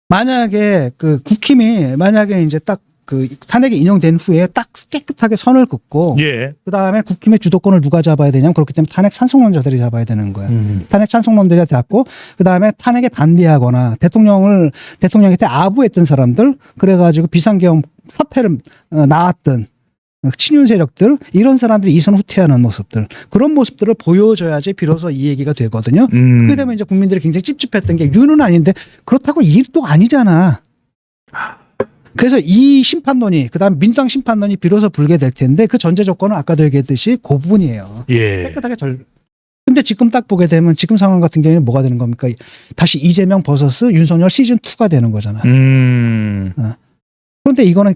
[SPEAKER 2] 만약에 그 국힘이 만약에 이제 딱 그 탄핵이 인용된 후에 딱 깨끗하게 선을 긋고
[SPEAKER 1] 예.
[SPEAKER 2] 그다음에 국힘의 주도권을 누가 잡아야 되냐면 그렇기 때문에 탄핵 찬성론자들이 잡아야 되는 거예요. 탄핵 찬성론자들이 잡고 그다음에 탄핵에 반대하거나 대통령한테 아부했던 사람들 그래가지고 비상계엄 사태를 낳았던 친윤 세력들 이런 사람들이 이선 후퇴하는 모습들 그런 모습들을 보여줘야지 비로소 이 얘기가 되거든요. 그렇게 되면 이제 국민들이 굉장히 찝찝했던 게 윤은 아닌데 그렇다고 일도 아니잖아. 그래서 이 심판론이 그다음 민주당 심판론이 비로소 불게 될 텐데 그 전제 조건은 아까도 얘기했듯이 그 부분이에요.
[SPEAKER 1] 예.
[SPEAKER 2] 깨끗하게 근데 지금 딱 보게 되면 지금 상황 같은 경우에는 뭐가 되는 겁니까? 다시 이재명 vs 윤석열 시즌 2가 되는 거잖아. 그런데 이거는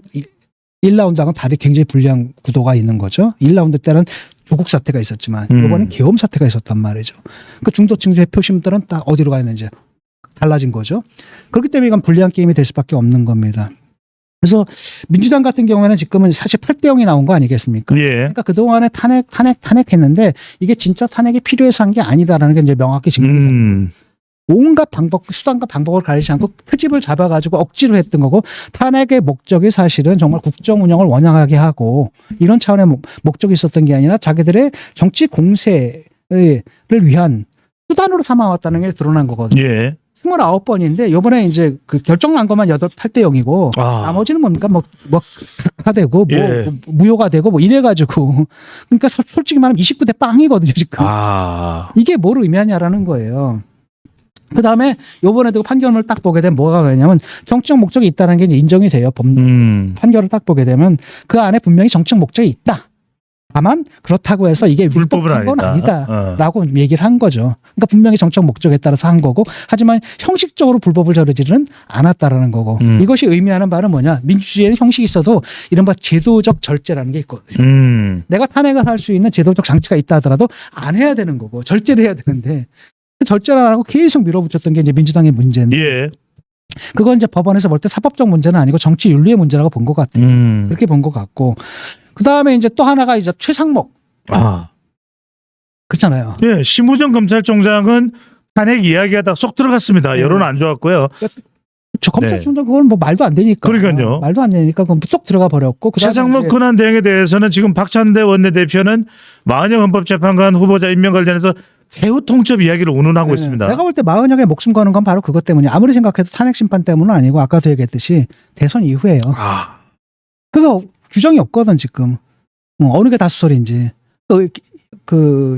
[SPEAKER 2] 1라운드하고는 다르게 굉장히 불리한 구도가 있는 거죠. 1라운드 때는 조국 사태가 있었지만 이번엔 계엄 사태가 있었단 말이죠. 그 중도층 표심들은 딱 어디로 가 있는지 달라진 거죠. 그렇기 때문에 이건 불리한 게임이 될 수밖에 없는 겁니다. 그래서 민주당 같은 경우에는 지금은 사실 8대 0이 나온 거 아니겠습니까?
[SPEAKER 1] 예.
[SPEAKER 2] 그러니까 그동안에 탄핵했는데 이게 진짜 탄핵이 필요해서 한 게 아니다라는 게 이제 명확히 증명됩니다. 온갖 수단과 방법을 가리지 않고 트집을 잡아가지고 억지로 했던 거고 탄핵의 목적이 사실은 정말 국정 운영을 원활하게 하고 이런 차원의 목적이 있었던 게 아니라 자기들의 정치 공세를 위한 수단으로 삼아왔다는 게 드러난 거거든요.
[SPEAKER 1] 예.
[SPEAKER 2] 29번인데 요번에 이제 그 결정 난 것만 8대 0이고 나머지는 뭡니까 뭐 각하되고
[SPEAKER 1] 예.
[SPEAKER 2] 무효가 되고 뭐 이래가지고 그러니까 솔직히 말하면 29대 빵이거든요 지금. 이게 뭘 의미하냐라는 거예요. 그 다음에 요번에도 판결을 딱 보게 되면 뭐가 되냐면 정치적 목적이 있다는 게 이제 인정이 돼요. 판결을 딱 보게 되면 그 안에 분명히 정치적 목적이 있다. 다만 그렇다고 해서 이게
[SPEAKER 1] 불법은
[SPEAKER 2] 건 아니다라고 얘기를 한 거죠. 그러니까 분명히 정책 목적에 따라서 한 거고 하지만 형식적으로 불법을 저지르지는 않았다라는 거고 이것이 의미하는 바는 뭐냐. 민주주의에는 형식이 있어도 이른바 제도적 절제라는 게 있거든요. 내가 탄핵을 할 수 있는 제도적 장치가 있다 하더라도 안 해야 되는 거고 절제를 해야 되는데 그 절제를 안 하고 계속 밀어붙였던 게 이제 민주당의 문제인데
[SPEAKER 1] 예.
[SPEAKER 2] 그건 이제 법원에서 볼 때 사법적 문제는 아니고 정치 윤리의 문제라고 본 것 같아요. 그렇게 본 것 같고 그 다음에 이제 또 하나가 이제 최상목. 그렇잖아요.
[SPEAKER 1] 예, 심우정 검찰총장은 탄핵 이야기하다가 쏙 들어갔습니다. 여론 안 좋았고요.
[SPEAKER 2] 저 검찰총장 그건 뭐 말도 안 되니까.
[SPEAKER 1] 그러니까요.
[SPEAKER 2] 말도 안 되니까 그건 쏙 들어가 버렸고.
[SPEAKER 1] 최상목 권한 대행에 대해서는 지금 박찬대 원내대표는 마은영 헌법재판관 후보자 임명 관련해서 세후 통첩 이야기를 운운하고 있습니다.
[SPEAKER 2] 내가 볼 때 마흔역에 목숨 거는 건 바로 그것 때문이야. 아무리 생각해도 탄핵 심판 때문은 아니고 아까도 얘기했듯이 대선 이후에요. 그거 규정이 없거든 지금. 어느 게 다수설인지.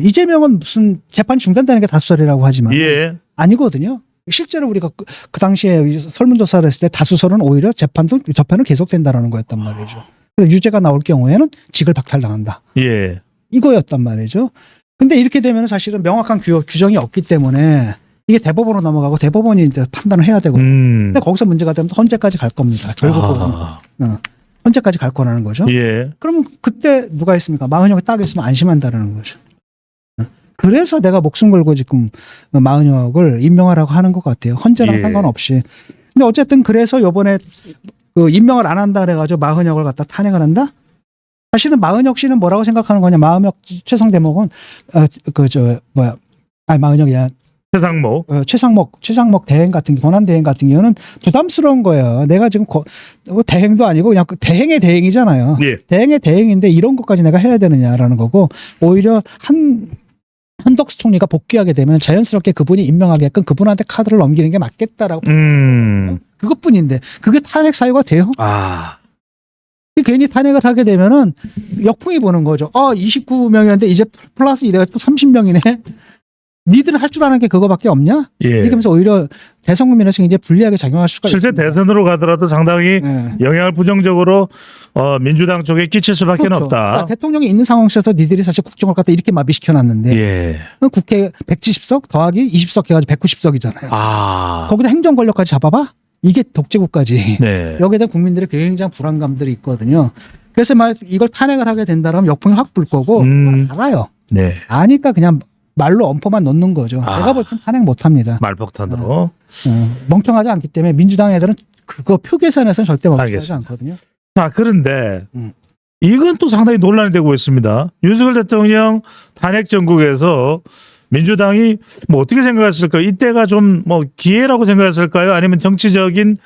[SPEAKER 2] 이재명은 무슨 재판 중단되는 게 다수설이라고 하지만
[SPEAKER 1] 예.
[SPEAKER 2] 아니거든요. 실제로 우리가 그 당시에 설문조사를 했을 때 다수설은 오히려 재판은 계속된다라는 거였단 말이죠. 그래서 유죄가 나올 경우에는 직을 박탈당한다.
[SPEAKER 1] 예.
[SPEAKER 2] 이거였단 말이죠. 근데 이렇게 되면 사실은 명확한 규정이 없기 때문에 이게 대법원으로 넘어가고 대법원이 이제 판단을 해야 되고. 근데 거기서 문제가 되면 또 헌재까지 갈 겁니다. 결국은 헌재까지 갈 거라는 거죠.
[SPEAKER 1] 예.
[SPEAKER 2] 그러면 그때 누가 있습니까? 마흔역이 딱 있으면 안심한다라는 거죠. 그래서 내가 목숨 걸고 지금 마흔역을 임명하라고 하는 것 같아요. 헌재랑
[SPEAKER 1] 예.
[SPEAKER 2] 상관없이. 근데 어쨌든 그래서 요번에 그 임명을 안 한다 그래가지고 마흔역을 갖다 탄핵을 한다? 사실은 마흔역 씨는 뭐라고 생각하는 거냐? 마흔역 최상 대목은 마흔역이야. 최상목 대행 같은 권한 대행 같은 경우는 부담스러운 거예요. 내가 지금 대행도 아니고 그냥 대행의 대행이잖아요.
[SPEAKER 1] 예.
[SPEAKER 2] 대행의 대행인데 이런 것까지 내가 해야 되느냐라는 거고 오히려 한덕수 총리가 복귀하게 되면 자연스럽게 그분이 임명하게끔 그분한테 카드를 넘기는 게 맞겠다라고. 그것뿐인데 그게 탄핵 사유가 돼요? 괜히 탄핵을 하게 되면은 역풍이 부는 거죠. 29명이었는데 이제 플러스 이래가 또 30명이네. 니들은 할 줄 아는 게 그거밖에 없냐?
[SPEAKER 1] 예.
[SPEAKER 2] 이렇게 하면서 오히려 대선 국민에서 이제 불리하게 작용할 수가
[SPEAKER 1] 실제
[SPEAKER 2] 있습니다.
[SPEAKER 1] 대선으로 가더라도 상당히 영향을 부정적으로 민주당 쪽에 끼칠 수밖에
[SPEAKER 2] 그렇죠.
[SPEAKER 1] 없다.
[SPEAKER 2] 그러니까 대통령이 있는 상황에서 니들이 사실 국정을 갖다 이렇게 마비시켜놨는데
[SPEAKER 1] 예.
[SPEAKER 2] 국회 170석 더하기 20석 해가지고 190석이잖아요. 거기다 행정 권력까지 잡아봐? 이게 독재국가지.
[SPEAKER 1] 네.
[SPEAKER 2] 여기에 대한 국민들의 굉장한 불안감들이 있거든요. 그래서 이걸 탄핵을 하게 된다면 역풍이 확 불 거고 알아요.
[SPEAKER 1] 네.
[SPEAKER 2] 아니까 그냥 말로 엄포만 넣는 거죠. 내가 볼 땐 탄핵 못합니다.
[SPEAKER 1] 말폭탄으로.
[SPEAKER 2] 멍청하지 않기 때문에 민주당 애들은 그거 표 계산에서는 절대 멍청하지 않거든요.
[SPEAKER 1] 자, 그런데 이건 또 상당히 논란이 되고 있습니다. 윤석열 대통령 탄핵 전국에서 민주당이 뭐 어떻게 생각했을까요? 이때가 좀 뭐 기회라고 생각했을까요? 아니면 정치적인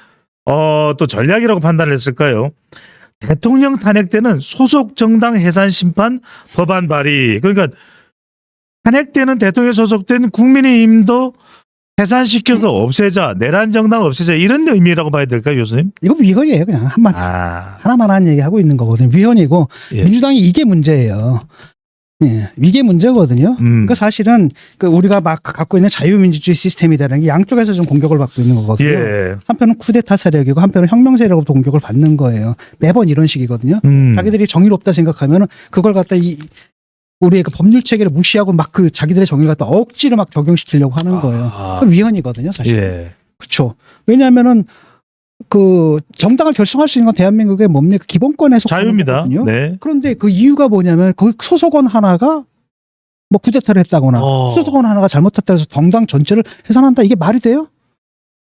[SPEAKER 1] 또 전략이라고 판단을 했을까요? 대통령 탄핵 때는 소속 정당 해산 심판 법안 발의. 그러니까 탄핵 때는 대통령에 소속된 국민의힘도 해산시켜서 없애자, 내란 정당 없애자 이런 의미라고 봐야 될까요, 교수님?
[SPEAKER 2] 이거 위헌이에요, 그냥 하나만 한 얘기 하고 있는 거거든요. 위헌이고
[SPEAKER 1] 예.
[SPEAKER 2] 민주당이 이게 문제예요. 예, 이게 문제거든요. 그러니까 사실은 우리가 막 갖고 있는 자유민주주의 시스템이라는 게 양쪽에서 좀 공격을 받고 있는 거거든요.
[SPEAKER 1] 예.
[SPEAKER 2] 한편은 쿠데타 세력이고 한편은 혁명 세력으로부터 공격을 받는 거예요. 매번 이런 식이거든요. 자기들이 정의롭다 생각하면 그걸 갖다 우리의 그 법률 체계를 무시하고 막 자기들의 정의를 갖다 억지로 막 적용시키려고 하는 거예요. 그건 위헌이거든요, 사실.
[SPEAKER 1] 예.
[SPEAKER 2] 그렇죠. 왜냐하면은 정당을 결성할 수 있는 건 대한민국의 뭡니까? 기본권에 속하는
[SPEAKER 1] 자유입니다.
[SPEAKER 2] 거거든요.
[SPEAKER 1] 네.
[SPEAKER 2] 그런데 그 이유가 뭐냐면 거기 소속원 하나가 뭐 쿠데타를 했다거나 소속원 하나가 잘못했다 해서 정당 전체를 해산한다. 이게 말이 돼요?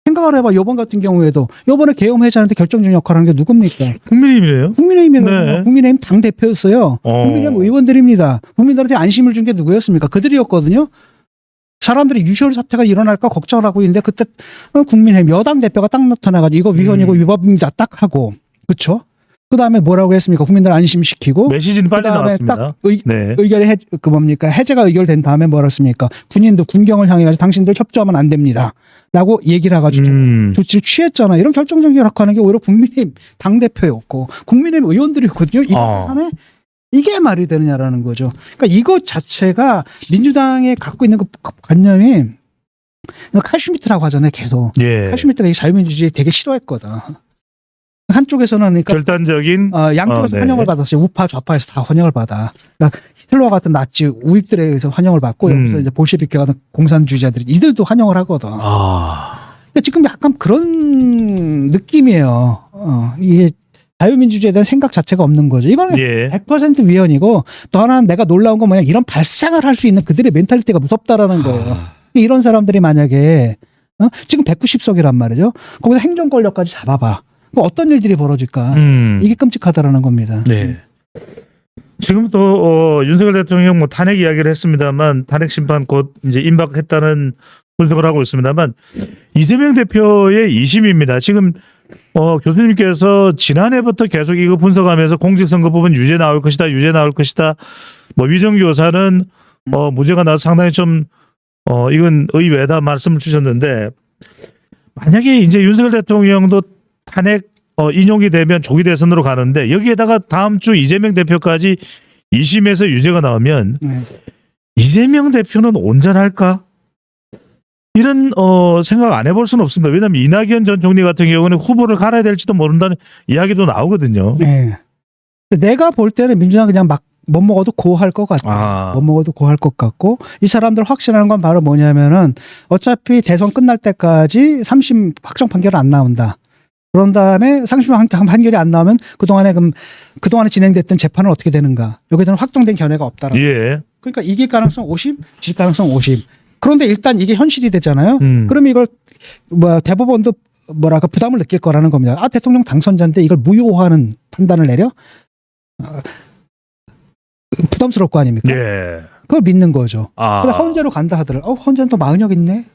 [SPEAKER 2] 생각을 해봐. 이번 같은 경우에도 이번에 계엄 해제하는데 결정적인 역할을 하는 게 누굽니까?
[SPEAKER 1] 국민의힘이래요.
[SPEAKER 2] 국민의힘이라고.
[SPEAKER 1] 네. 국민의힘
[SPEAKER 2] 당 대표였어요. 국민의힘 의원들입니다. 국민들한테 안심을 준 게 누구였습니까? 그들이었거든요. 사람들이 유혈 사태가 일어날까 걱정을 하고 있는데 그때 국민의힘 여당 대표가 딱 나타나가지고 이거 위헌이고 위법입니다. 딱 하고. 그렇죠? 그다음에 뭐라고 했습니까? 국민들 안심시키고
[SPEAKER 1] 메시지는 빨리
[SPEAKER 2] 그다음에
[SPEAKER 1] 나왔습니다.
[SPEAKER 2] 딱
[SPEAKER 1] 네.
[SPEAKER 2] 의결이 해제가 의결된 다음에 뭐라 했습니까? 군인도 군경을 향해 가지고 당신들 협조하면 안 됩니다라고 얘기를 해가지고 조치를 취했잖아요. 이런 결정적인 역할하는 게 오히려 국민의힘 당 대표였고 국민의힘 의원들이었거든요. 이번에 이게 말이 되느냐라는 거죠. 그러니까 이것 자체가 민주당에 갖고 있는 그 관념이 칼슈미트라고 하잖아요. 계속
[SPEAKER 1] 예.
[SPEAKER 2] 칼슈미트가 이 자유민주주의 되게 싫어했거든. 한쪽에서는 그러니까
[SPEAKER 1] 결단적인
[SPEAKER 2] 양쪽에서 환영을 받았어요. 우파 좌파에서 다 환영을 받아. 그러니까 히틀러와 같은 나치 우익들에 의해서 환영을 받고 여기서 이제 볼셰비키 같은 공산주의자들이 이들도 환영을 하거든. 그러니까 지금 약간 그런 느낌이에요. 이게 자유민주주의에 대한 생각 자체가 없는 거죠. 이거는 100% 위헌이고 또 하나는 내가 놀라운 건 뭐냐 이런 발상을 할 수 있는 그들의 멘탈리티가 무섭다라는 거예요. 이런 사람들이 만약에 지금 190석이란 말이죠. 거기서 행정 권력까지 잡아봐. 어떤 일들이 벌어질까? 이게 끔찍하다라는 겁니다.
[SPEAKER 1] 네. 지금 또 윤석열 대통령 뭐 탄핵 이야기를 했습니다만 탄핵 심판 곧 이제 임박했다는 분석을 하고 있습니다만 이재명 대표의 2심입니다. 지금 교수님께서 지난해부터 계속 이거 분석하면서 공직선거 부분 유죄 나올 것이다, 유죄 나올 것이다. 뭐 위정교사는 무죄가 나서 상당히 좀 이건 의외다 말씀을 주셨는데 만약에 이제 윤석열 대통령도 탄핵 인용이 되면 조기 대선으로 가는데 여기에다가 다음 주 이재명 대표까지 2심에서 유죄가 나오면
[SPEAKER 2] 네.
[SPEAKER 1] 이재명 대표는 온전할까? 이런 생각 안 해볼 수는 없습니다. 왜냐하면 이낙연 전 총리 같은 경우는 후보를 갈아야 될지도 모른다는 이야기도 나오거든요.
[SPEAKER 2] 네. 내가 볼 때는 민주당 그냥 막 못 먹어도 고할 것 같아. 못 먹어도 고할 것 같고 이 사람들 확신하는 건 바로 뭐냐면은 어차피 대선 끝날 때까지 3심 확정 판결 안 나온다. 그런 다음에 3심 판결이 안 나오면 그동안에 진행됐던 재판은 어떻게 되는가? 여기에 대한 확정된 견해가 없다라는.
[SPEAKER 1] 예.
[SPEAKER 2] 그러니까 이길 가능성 50, 질 가능성 50. 그런데 일단 이게 현실이 되잖아요. 그럼 이걸 대법원도 뭐랄까 부담을 느낄 거라는 겁니다. 아, 대통령 당선자인데 이걸 무효화하는 판단을 내려? 부담스러울 거 아닙니까?
[SPEAKER 1] 예.
[SPEAKER 2] 그걸 믿는 거죠.
[SPEAKER 1] 아.
[SPEAKER 2] 근데 헌재로 간다 하더라도 헌재는 또 마흔역 있네.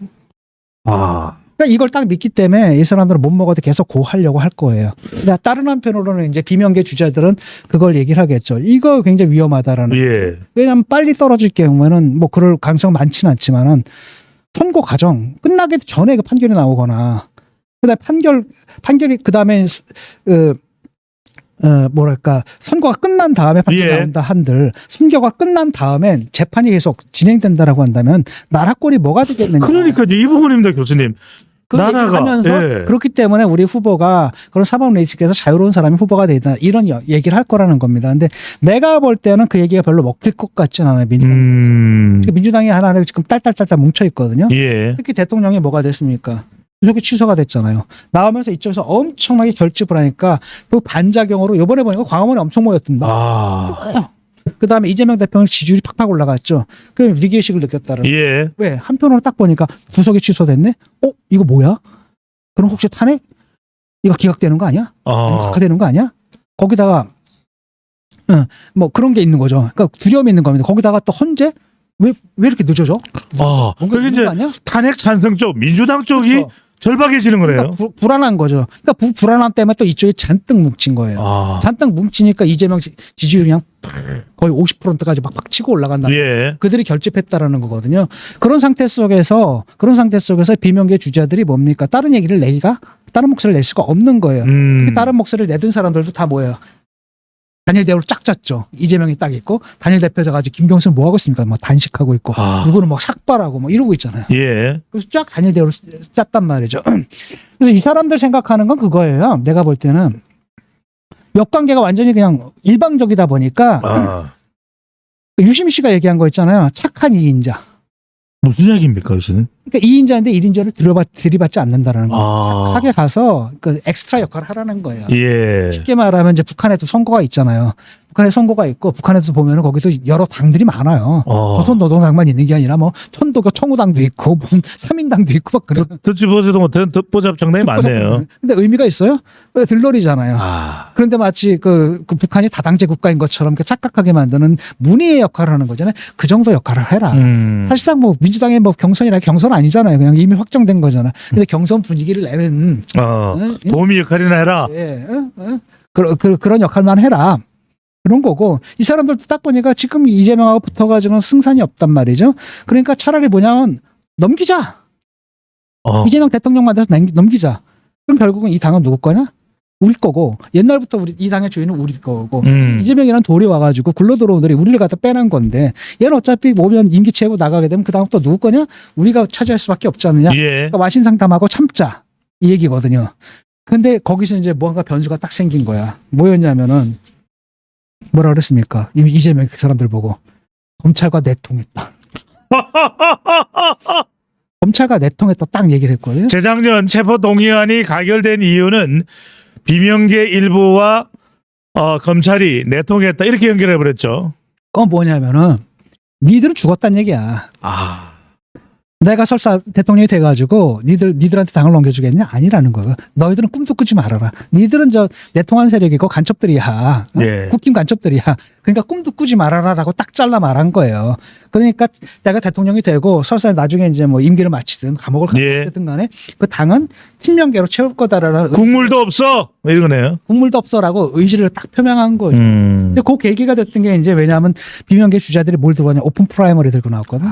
[SPEAKER 1] 아.
[SPEAKER 2] 그러니까 이걸 딱 믿기 때문에 이 사람들은 못 먹어도 계속 고하려고 할 거예요. 근데 다른 한편으로는 이제 비명계 주자들은 그걸 얘기를 하겠죠. 이거 굉장히 위험하다라는.
[SPEAKER 1] 예.
[SPEAKER 2] 왜냐하면 빨리 떨어질 경우에는 뭐 그럴 가능성 많지는 않지만은 선고 과정 끝나기 전에 그 판결이 나오거나 그다음에 판결이 그다음에 뭐랄까 선고가 끝난 다음에 판결이
[SPEAKER 1] 예.
[SPEAKER 2] 나온다 한들 선고가 끝난 다음엔 재판이 계속 진행된다라고 한다면 나라 꼴이 뭐가 되겠느냐.
[SPEAKER 1] 그러니까요. 이 부분입니다, 교수님. 나라가
[SPEAKER 2] 하면서
[SPEAKER 1] 예.
[SPEAKER 2] 그렇기 때문에 우리 후보가 그런 사법 레이스에서 자유로운 사람이 후보가 되다 이런 얘기를 할 거라는 겁니다. 근데 내가 볼 때는 그 얘기가 별로 먹힐 것 같지는 않아요. 민주당이 하나를 지금 딸딸딸딸 뭉쳐 있거든요.
[SPEAKER 1] 예.
[SPEAKER 2] 특히 대통령이 뭐가 됐습니까? 구속이 취소가 됐잖아요. 나오면서 이쪽에서 엄청나게 결집을 하니까 그 반작용으로 이번에 보니까 광화문에 엄청 모였던다.
[SPEAKER 1] 아.
[SPEAKER 2] 그다음에 이재명 대표는 지지율이 팍팍 올라갔죠. 그 위기의식을 느꼈다는.
[SPEAKER 1] 예.
[SPEAKER 2] 왜? 한편으로 딱 보니까 구속이 취소됐네? 이거 뭐야? 그럼 혹시 탄핵? 이거 기각되는 거 아니야? 아니면 각하되는 거 아니야? 거기다가 뭐 그런 게 있는 거죠. 그러니까 두려움이 있는 겁니다. 거기다가 또 헌재? 왜 이렇게 늦어져? 뭔가
[SPEAKER 1] 그게
[SPEAKER 2] 있는
[SPEAKER 1] 이제
[SPEAKER 2] 거 아니야?
[SPEAKER 1] 탄핵 찬성 쪽, 민주당 쪽이
[SPEAKER 2] 그렇죠.
[SPEAKER 1] 절박해지는 거네요.
[SPEAKER 2] 그러니까 불안한 거죠. 그러니까 불안함 때문에 또 이쪽에 잔뜩 뭉친 거예요. 잔뜩 뭉치니까 이재명 지지율이 그냥 거의 50%까지 막 치고 올라간다.
[SPEAKER 1] 예.
[SPEAKER 2] 그들이 결집했다라는 거거든요. 그런 상태 속에서 비명계 주자들이 뭡니까? 다른 목소리를 낼 수가 없는 거예요. 다른 목소리를 내던 사람들도 다 뭐예요? 단일 대우를 쫙 짰죠. 이재명이 딱 있고 단일 대표자 가지고 김경수는 뭐 하고 있습니까? 뭐 단식하고 있고 누구는 막 삭발하고 뭐 이러고 있잖아요.
[SPEAKER 1] 예.
[SPEAKER 2] 그래서 쫙 단일 대우를 짰단 말이죠. 그래서 이 사람들 생각하는 건 그거예요. 내가 볼 때는 역관계가 완전히 그냥 일방적이다 보니까 유시민 씨가 얘기한 거 있잖아요. 착한 2인자.
[SPEAKER 1] 무슨 이야기입니까, 교수님?
[SPEAKER 2] 그러니까 2인자인데 1인자를 들이받지 않는다라는 거예요. 착하게 가서 그 엑스트라 역할을 하라는 거예요.
[SPEAKER 1] 예.
[SPEAKER 2] 쉽게 말하면 이제 북한에도 선거가 있잖아요. 북한에 선거가 있고 북한에도 보면은 거기도 여러 당들이 많아요. 조선노동당만 있는 게 아니라 뭐 천도교 청우당도 있고 무슨 삼인당도 있고 막 그런.
[SPEAKER 1] 듣지 보지도 못한 듣보잡장난이 많네요.
[SPEAKER 2] 근데 의미가 있어요? 들러리잖아요. 그런데 마치 그 북한이 다당제 국가인 것처럼 이렇게 착각하게 만드는 문의의 역할을 하는 거잖아요. 그 정도 역할을 해라. 사실상 뭐 민주당의 뭐 경선 아니잖아요. 그냥 이미 확정된 거잖아. 근데 경선 분위기를 내는
[SPEAKER 1] 도우미 역할이나 해라.
[SPEAKER 2] 예, 그런 역할만 해라. 그런 거고 이 사람들도 딱 보니까 지금 이재명하고 붙어가지고는 승산이 없단 말이죠. 그러니까 차라리 뭐냐면 넘기자. 이재명 대통령 만들어서 넘기자. 그럼 결국은 이 당은 누구 거냐? 우리 거고 옛날부터 이 당의 주인은 우리 거고 이재명이라는 돌이 와가지고 굴러들어오더니 우리를 갖다 빼는 건데 얘는 어차피 오면 임기 채우고 나가게 되면 그 다음 또 누구 거냐? 우리가 차지할 수밖에 없지 않느냐?
[SPEAKER 1] 예.
[SPEAKER 2] 그러니까 와신상담하고 참자 이 얘기거든요. 근데 거기서 이제 뭔가 변수가 딱 생긴 거야. 뭐였냐면은 뭐라 그랬습니까? 이재명 그 사람들 보고 검찰과 내통했다. 검찰과 내통했다 딱 얘기를 했거든요.
[SPEAKER 1] 재작년 체포동의안이 가결된 이유는 비명계 일부와 검찰이 내통했다 이렇게 연결해 버렸죠.
[SPEAKER 2] 그건 뭐냐면은 니들은 죽었다는 얘기야. 내가 설사 대통령이 돼가지고 니들한테 당을 넘겨주겠냐? 아니라는 거야. 너희들은 꿈도 꾸지 말아라. 니들은 저 내통한 세력이고 간첩들이야.
[SPEAKER 1] 예.
[SPEAKER 2] 국힘 간첩들이야. 그러니까 꿈도 꾸지 말아라라고 딱 잘라 말한 거예요. 그러니까 내가 대통령이 되고 설사 나중에 이제 뭐 임기를 마치든 감옥을 갔든 간에 그 당은 친명계로 채울 거다라는
[SPEAKER 1] 국물도 없어 뭐 이런 거네요.
[SPEAKER 2] 국물도 없어라고 의지를 딱 표명한 거죠. 근데 그 계기가 됐던 게 이제 왜냐하면 비명계 주자들이 뭘 들고 왔냐 오픈 프라이머리 들고 나왔거든.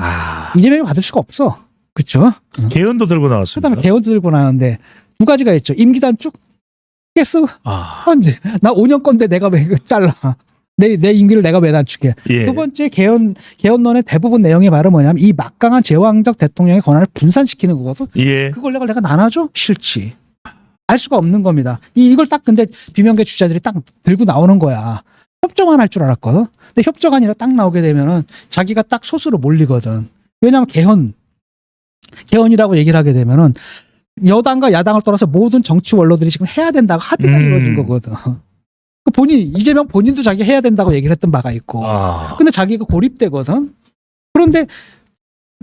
[SPEAKER 2] 이재명이 받을 수가 없어. 그렇죠?
[SPEAKER 1] 개헌도 들고 나왔습니다.
[SPEAKER 2] 그다음에 개헌도 들고 나왔는데 두 가지가 있죠. 임기 단축 깼어. 안돼. 나 5년 건데 내가 왜 이거 잘라? 내 임기를 내가 왜 단축해?
[SPEAKER 1] 예.
[SPEAKER 2] 두 번째 개헌론의 대부분 내용이 바로 뭐냐면 이 막강한 제왕적 대통령의 권한을 분산시키는 거거든.
[SPEAKER 1] 예.
[SPEAKER 2] 그걸 내가 나눠줘? 싫지. 알 수가 없는 겁니다. 이걸 딱 근데 비명계 주자들이 딱 들고 나오는 거야. 협정안 할 줄 알았거든. 근데 협정안이라 딱 나오게 되면은 자기가 딱 소수로 몰리거든. 왜냐하면 개헌이라고 얘기를 하게 되면은 여당과 야당을 떠나서 모든 정치 원로들이 지금 해야 된다고 합의가 이루어진 거거든. 이재명 본인도 자기 해야 된다고 얘기를 했던 바가 있고. 근데 자기가 고립되거든. 그런데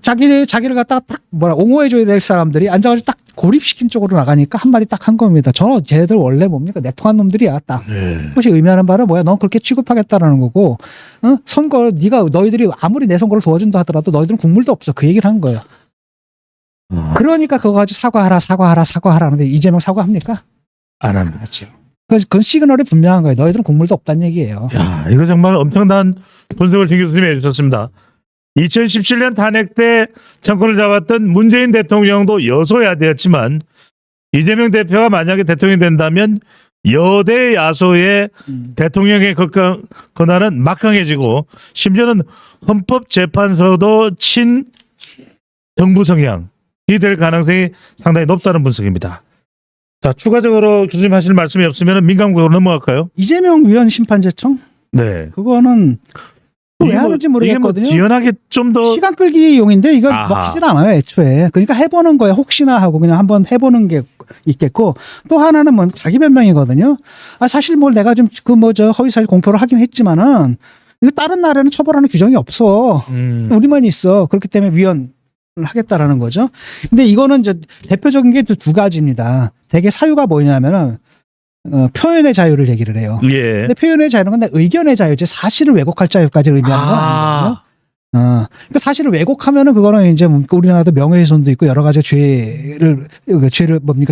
[SPEAKER 2] 자기를 갖다가 딱 옹호해줘야 될 사람들이 앉아가지고 딱 고립시킨 쪽으로 나가니까 한마디 딱 한 겁니다. 쟤들 원래 뭡니까? 내통한 놈들이야. 딱. 그것이 의미하는 바는 뭐야? 넌 그렇게 취급하겠다라는 거고, 선거, 너희들이 아무리 내 선거를 도와준다 하더라도 너희들은 국물도 없어. 그 얘기를 한 거예요. 그러니까 그거 가지고 사과하라 하는데 이재명 사과합니까?
[SPEAKER 1] 안 합니다.
[SPEAKER 2] 그건 시그널이 분명한 거예요. 너희들은 국물도 없다는 얘기예요.
[SPEAKER 1] 야, 이거 정말 엄청난 분석을 진 교수님이 해주셨습니다. 2017년 탄핵 때 정권을 잡았던 문재인 대통령도 여소야대였지만 이재명 대표가 만약에 대통령이 된다면 여대 야소의 대통령의 권한은 막강해지고 심지어는 헌법재판소도 친정부 성향이 될 가능성이 상당히 높다는 분석입니다. 자, 추가적으로 교수님 하실 말씀이 없으면 민감국으로 넘어갈까요?
[SPEAKER 2] 이재명 위원 심판제청?
[SPEAKER 1] 네.
[SPEAKER 2] 그거는 왜 하는지 모르겠거든요.
[SPEAKER 1] 이게 뭐 지연하게 좀 더
[SPEAKER 2] 시간 끌기용인데 이거 뭐 하진 않아요, 애초에. 그러니까 해보는 거예요. 혹시나 하고 그냥 한번 해보는 게 있겠고 또 하나는 뭐 자기 변명이거든요. 사실 뭘 내가 좀 허위사실 공표를 하긴 했지만은 이거 다른 나라는 처벌하는 규정이 없어. 우리만 있어. 그렇기 때문에 위헌을 하겠다라는 거죠. 근데 이거는 이제 대표적인 게 두 가지입니다. 되게 사유가 뭐냐면은 표현의 자유를 얘기를 해요.
[SPEAKER 1] 예.
[SPEAKER 2] 근데 표현의 자유는 근데 의견의 자유지 사실을 왜곡할 자유까지 의미하는 건 아니거든요. 그러니까 사실을 왜곡하면은 그거는 이제 우리나라도 명예훼손도 있고 여러 가지 죄를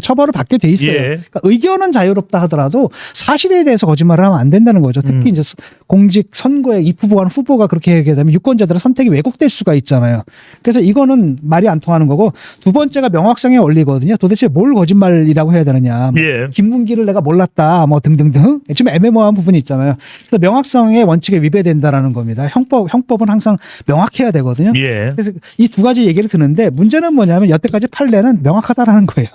[SPEAKER 2] 처벌을 받게 돼 있어요.
[SPEAKER 1] 예.
[SPEAKER 2] 그러니까 의견은 자유롭다 하더라도 사실에 대해서 거짓말을 하면 안 된다는 거죠. 특히 이제 공직 선거에 입후보와 후보가 그렇게 하게 되면 유권자들의 선택이 왜곡될 수가 있잖아요. 그래서 이거는 말이 안 통하는 거고 두 번째가 명확성의 원리거든요. 도대체 뭘 거짓말이라고 해야 되느냐.
[SPEAKER 1] 예.
[SPEAKER 2] 김문기를 내가 몰랐다. 뭐 등등등. 좀 애매모호한 부분이 있잖아요. 그래서 명확성의 원칙에 위배된다라는 겁니다. 형법은 항상 명확해야 되거든요.
[SPEAKER 1] 예.
[SPEAKER 2] 그래서 이 두 가지 얘기를 듣는데 문제는 뭐냐면 여태까지 판례는 명확하다라는 거예요.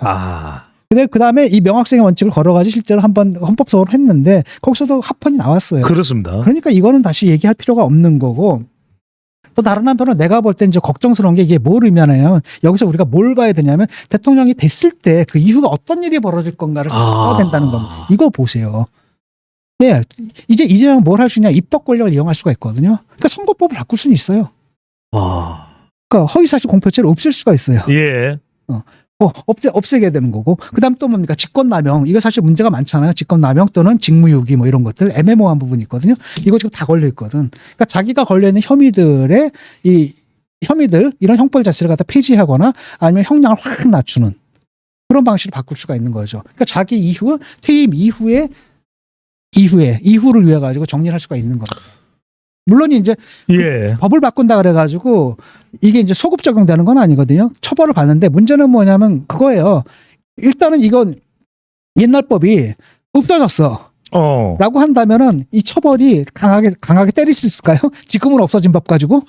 [SPEAKER 2] 근데 그 다음에 이 명확성의 원칙을 걸어가지고 실제로 한번 헌법소원을 했는데 거기서도 합헌이 나왔어요.
[SPEAKER 1] 그렇습니다.
[SPEAKER 2] 그러니까 이거는 다시 얘기할 필요가 없는 거고 또 다른 한편으로 내가 볼 때 이제 걱정스러운 게 이게 뭘 의미하냐면 여기서 우리가 뭘 봐야 되냐면 대통령이 됐을 때 그 이후가 어떤 일이 벌어질 건가를 봐야 된다는 겁니다. 이거 보세요. 네, 이제 이재명 뭘 할 수 있냐? 입법 권력을 이용할 수가 있거든요. 그러니까 선거법을 바꿀 수는 있어요. 그러니까 허위사실 공표죄를 없앨 수가 있어요.
[SPEAKER 1] 예.
[SPEAKER 2] 없애게 되는 거고. 그다음 또 뭡니까? 직권남용. 이거 사실 문제가 많잖아요. 직권남용 또는 직무유기 뭐 이런 것들 애매모호한 부분이 있거든요. 이거 지금 다 걸려 있거든. 그러니까 자기가 걸려 있는 혐의들 이런 형벌 자체를 갖다 폐지하거나 아니면 형량을 확 낮추는 그런 방식으로 바꿀 수가 있는 거죠. 그러니까 자기 퇴임 이후를 위해 가지고 정리를 할 수가 있는 겁니다. 물론 이제
[SPEAKER 1] 예.
[SPEAKER 2] 법을 바꾼다 그래가지고 이게 이제 소급 적용되는 건 아니거든요. 처벌을 받는데 문제는 뭐냐면 그거예요. 일단은 이건 옛날 법이 없어졌어. 라고 한다면은 이 처벌이 강하게 때릴 수 있을까요? 지금은 없어진 법 가지고.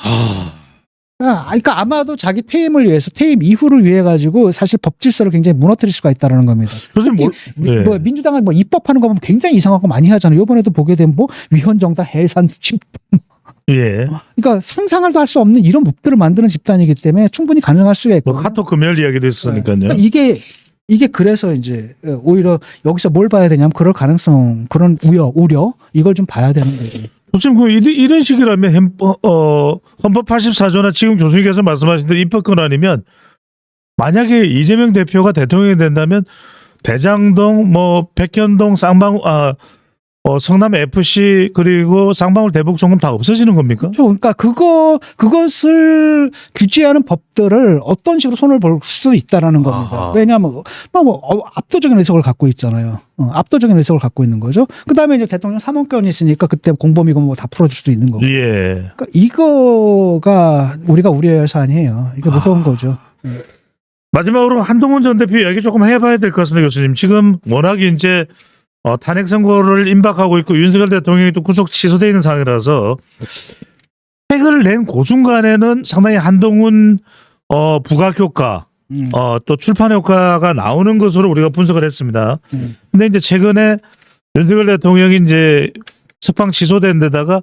[SPEAKER 2] 그러니까 아마도 자기 퇴임을 위해서 퇴임 이후를 위해 가지고 사실 법 질서를 굉장히 무너뜨릴 수가 있다라는 겁니다. 뭐 민주당은 뭐 입법하는 거 보면 굉장히 이상한 거 많이 하잖아요. 이번에도 보게 되면 뭐 위헌정당 해산 침범.
[SPEAKER 1] 예.
[SPEAKER 2] 그러니까 상상을도 할 수 없는 이런 법들을 만드는 집단이기 때문에 충분히 가능할 수가 있고.
[SPEAKER 1] 뭐 카톡 금열 이야기도 있었으니까요.
[SPEAKER 2] 그러니까 이게 그래서 이제 오히려 여기서 뭘 봐야 되냐면 그럴 가능성, 그런 우려 이걸 좀 봐야 되는 거죠.
[SPEAKER 1] 지금 이런 식이라면 헌법 84조나 지금 교수님께서 말씀하신 대로 입법권 아니면 만약에 이재명 대표가 대통령이 된다면 대장동, 백현동, 성남 FC 그리고 쌍방울 대북 송금 다 없어지는 겁니까?
[SPEAKER 2] 그렇죠. 그러니까 그것을 규제하는 법들을 어떤 식으로 손을 볼 수 있다라는 겁니다.
[SPEAKER 1] 아하.
[SPEAKER 2] 왜냐하면 압도적인 의석을 갖고 있잖아요. 압도적인 의석을 갖고 있는 거죠. 그다음에 이제 대통령 사문권이 있으니까 그때 공범이고 뭐 다 풀어줄 수 있는 거고.
[SPEAKER 1] 예.
[SPEAKER 2] 그러니까 이거가 우리가 우려해야 할 사안이에요. 이게 무서운 거죠.
[SPEAKER 1] 마지막으로 한동훈 전 대표 이야기 조금 해봐야 될 것 같습니다, 교수님. 지금 워낙 이제 탄핵 선고를 임박하고 있고 윤석열 대통령이 또 구속 취소되어 있는 상황이라서 책을 낸 그 순간에는 상당히 한동훈 부각 효과, 또 출판 효과가 나오는 것으로 우리가 분석을 했습니다. 근데 이제 최근에 윤석열 대통령이 이제 석방 취소된 데다가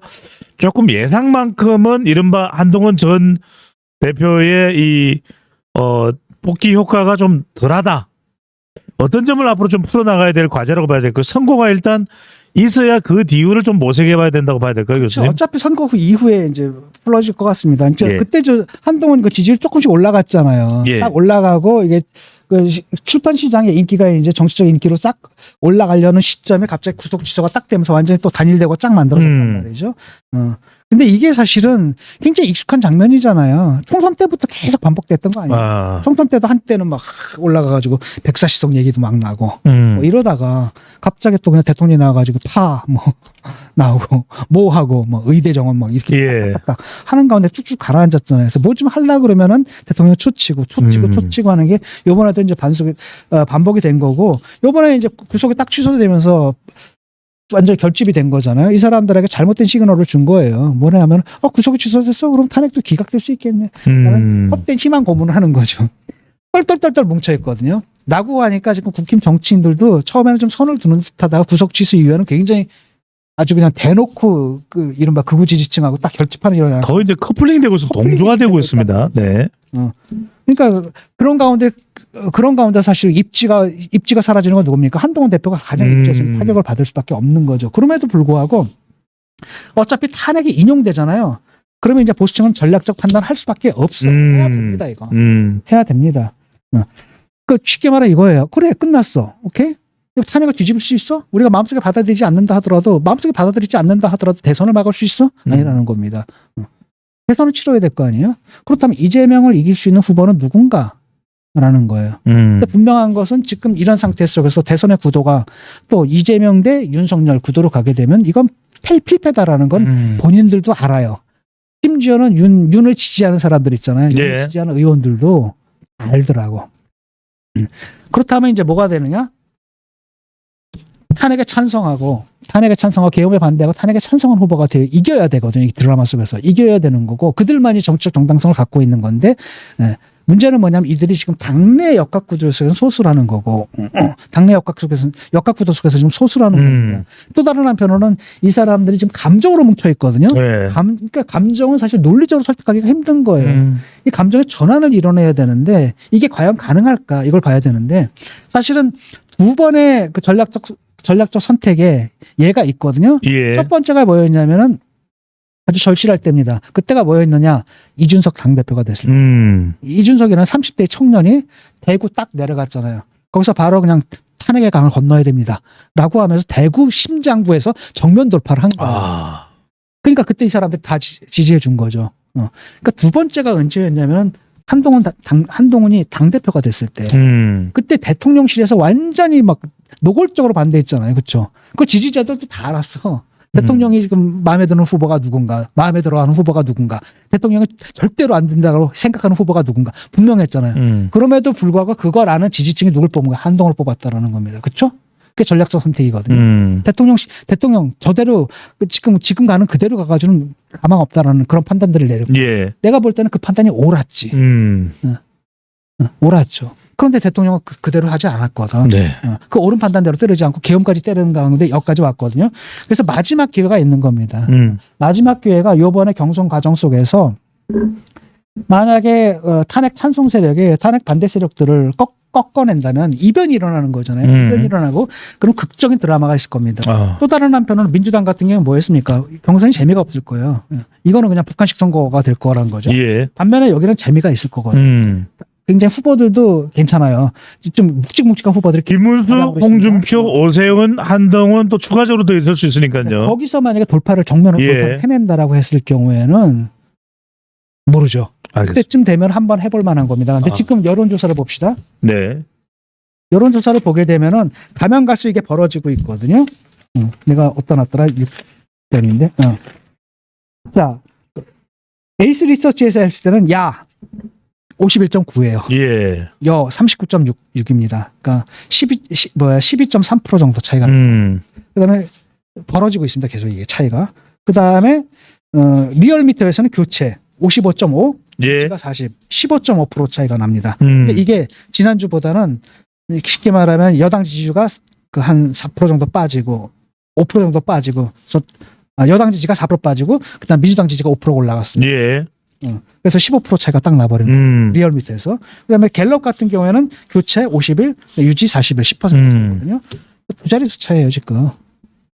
[SPEAKER 1] 조금 예상만큼은 이른바 한동훈 전 대표의 이 복귀 효과가 좀 덜하다. 어떤 점을 앞으로 좀 풀어나가야 될 과제라고 봐야 될까요? 선고가 일단 있어야 그 뒤를 좀 모색해 봐야 된다고 봐야 될까요,
[SPEAKER 2] 그렇죠.
[SPEAKER 1] 교수님?
[SPEAKER 2] 어차피 선거 후 이후에 이제 풀어질 것 같습니다. 이제
[SPEAKER 1] 예.
[SPEAKER 2] 그때 한동훈 그 지지율 조금씩 올라갔잖아요.
[SPEAKER 1] 예.
[SPEAKER 2] 딱 올라가고 이게 그 출판 시장의 인기가 이제 정치적 인기로 싹 올라가려는 시점에 갑자기 구속 취소가 딱 되면서 완전히 또 단일되고 쫙 만들어졌단 말이죠. 근데 이게 사실은 굉장히 익숙한 장면이잖아요. 총선 때부터 계속 반복됐던 거 아니에요? 총선 때도 한때는 막 올라가가지고 백사시속 얘기도 막 나고 뭐 이러다가 갑자기 또 그냥 대통령이 나와가지고 뭐 나오고 뭐 하고 뭐 의대 정원 막 이렇게
[SPEAKER 1] 예.
[SPEAKER 2] 딱딱딱 하는 가운데 쭉쭉 가라앉았잖아요. 그래서 뭐 좀 하려 그러면은 대통령 초치고 하는 게 요번에도 이제 반복이 된 거고 요번에 이제 구속이 딱 취소되면서 완전히 결집이 된 거잖아요. 이 사람들에게 잘못된 시그널을 준 거예요. 뭐냐면 구속이 취소됐어? 그럼 탄핵도 기각될 수 있겠네. 라는 헛된 희망 고문을 하는 거죠. 똘똘똘똘 뭉쳐있거든요. 라고 하니까 지금 국힘 정치인들도 처음에는 좀 선을 두는 듯하다가 구속 취소 이후에는 굉장히 아주 그냥 대놓고 그 이른바 극우 지지층하고 딱 결집하는 이런
[SPEAKER 1] 거의 이제 커플링 되고 있어 동조가 되고 있습니다. 네.
[SPEAKER 2] 그러니까 그런 가운데 사실 입지가 사라지는 건 누굽니까? 한동훈 대표가 가장 입지에서 타격을 받을 수밖에 없는 거죠. 그럼에도 불구하고 어차피 탄핵이 인용되잖아요. 그러면 이제 보수층은 전략적 판단을 할 수밖에 없어. 해야 됩니다, 이거. 해야 됩니다. 그 쉽게 말해 이거예요. 그래, 끝났어. 오케이? 탄핵을 뒤집을 수 있어? 우리가 마음속에 받아들이지 않는다 하더라도 대선을 막을 수 있어? 아니라는 겁니다. 대선을 치러야 될 거 아니에요? 그렇다면 이재명을 이길 수 있는 후보는 누군가라는 거예요. 근데 분명한 것은 지금 이런 상태 속에서 대선의 구도가 또 이재명 대 윤석열 구도로 가게 되면 이건 필패다라는 건 본인들도 알아요. 심지어는 윤을 지지하는 사람들 있잖아요. 윤을
[SPEAKER 1] 예.
[SPEAKER 2] 지지하는 의원들도 알더라고. 그렇다면 이제 뭐가 되느냐? 탄핵에 찬성하고 계엄에 반대하고 탄핵에 찬성한 후보가 이겨야 되거든요. 이 드라마 속에서 이겨야 되는 거고 그들만이 정치적 정당성을 갖고 있는 건데 문제는 뭐냐면 이들이 지금 당내 역학 구조 속에서 소수라는 거고 당내 역학 구도 속에서 지금 소수라는 겁니다. 또 다른 한편으로는 이 사람들이 지금 감정으로 뭉쳐 있거든요.
[SPEAKER 1] 네.
[SPEAKER 2] 그러니까 감정은 사실 논리적으로 설득하기가 힘든 거예요. 이 감정의 전환을 이뤄내야 되는데 이게 과연 가능할까 이걸 봐야 되는데 사실은 두 번의 그 전략적 선택에 예가 있거든요.
[SPEAKER 1] 예.
[SPEAKER 2] 첫 번째가 뭐였냐면은 아주 절실할 때입니다. 그때가 뭐였느냐? 이준석 당대표가 됐을 때. 이준석이라는 30대 청년이 대구 딱 내려갔잖아요. 거기서 바로 그냥 탄핵의 강을 건너야 됩니다. 라고 하면서 대구 심장부에서 정면 돌파를 한 거예요. 그러니까 그때 이 사람들이 다 지지해 준 거죠. 그러니까 두 번째가 언제였냐면 한동훈이 당대표가 됐을 때. 그때 대통령실에서 완전히 막 노골적으로 반대했잖아요. 그렇죠? 그 지지자들도 다 알았어. 대통령이 지금 마음에 드는 후보가 누군가, 마음에 들어하는 후보가 누군가, 대통령이 절대로 안 된다고 생각하는 후보가 누군가 분명했잖아요. 그럼에도 불구하고 그걸 아는 지지층이 누굴 뽑은 거야? 한동훈을 뽑았다라는 겁니다. 그렇죠? 그게 전략적 선택이거든요. 대통령 저대로 지금 가는 그대로 가가지고는 가망 없다라는 그런 판단들을 내렸고,
[SPEAKER 1] 예.
[SPEAKER 2] 내가 볼 때는 그 판단이 옳았지. 옳았죠. 그런데 대통령은 그대로 하지 않았거든.
[SPEAKER 1] 네.
[SPEAKER 2] 그 옳은 판단대로 때리지 않고 계엄까지 때리는 가운데 여기까지 왔거든요. 그래서 마지막 기회가 있는 겁니다. 마지막 기회가 이번에 경선 과정 속에서 만약에 탄핵 찬성 세력이 탄핵 반대 세력들을 꺾어낸다면 이변이 일어나는 거잖아요. 이변이 일어나고 그럼 극적인 드라마가 있을 겁니다. 또 다른 한편으로는 민주당 같은 경우는 뭐였습니까? 경선이 재미가 없을 거예요. 이거는 그냥 북한식 선거가 될 거라는 거죠.
[SPEAKER 1] 예.
[SPEAKER 2] 반면에 여기는 재미가 있을 거거든요. 굉장히 후보들도 괜찮아요. 좀 묵직묵직한 후보들이
[SPEAKER 1] 김문수,
[SPEAKER 2] 가려고
[SPEAKER 1] 홍준표,
[SPEAKER 2] 있습니다.
[SPEAKER 1] 오세훈, 한동훈 또 추가적으로 더 있을 수 있으니까요.
[SPEAKER 2] 거기서 만약에 정면으로
[SPEAKER 1] 예.
[SPEAKER 2] 돌파를 해낸다라고 했을 경우에는 모르죠.
[SPEAKER 1] 알겠습니다.
[SPEAKER 2] 그때쯤 되면 한번 해볼 만한 겁니다. 근데
[SPEAKER 1] 아.
[SPEAKER 2] 지금 여론조사를 봅시다.
[SPEAKER 1] 네.
[SPEAKER 2] 여론조사를 보게 되면은 가면 갈수록 이게 벌어지고 있거든요. 내가 어디다 놨더라? 6번인데. 자, 에이스 리서치에서 했을 때는 야 51.9예요.
[SPEAKER 1] 예.
[SPEAKER 2] 여 39.6입니다. 그러니까 12.3% 정도 차이가 납니다. 그다음에 벌어지고 있습니다. 계속 이게 차이가. 그다음에 리얼미터에서는 교체 55.5,
[SPEAKER 1] 예.
[SPEAKER 2] 가 40, 15.5% 차이가 납니다.
[SPEAKER 1] 음.
[SPEAKER 2] 근데 이게 지난주보다는 쉽게 말하면 여당 지지율가 그 한 4% 정도 빠지고 5% 정도 빠지고 여당 지지가 4% 빠지고 그다음 민주당 지지가 5% 올라갔습니다.
[SPEAKER 1] 예.
[SPEAKER 2] 그래서 15% 차이가 딱 나버립니다. 리얼미터에서. 그다음에 갤럽 같은 경우에는 교체 51, 유지 41, 10%거든요. 두 자릿수 차이예요 지금.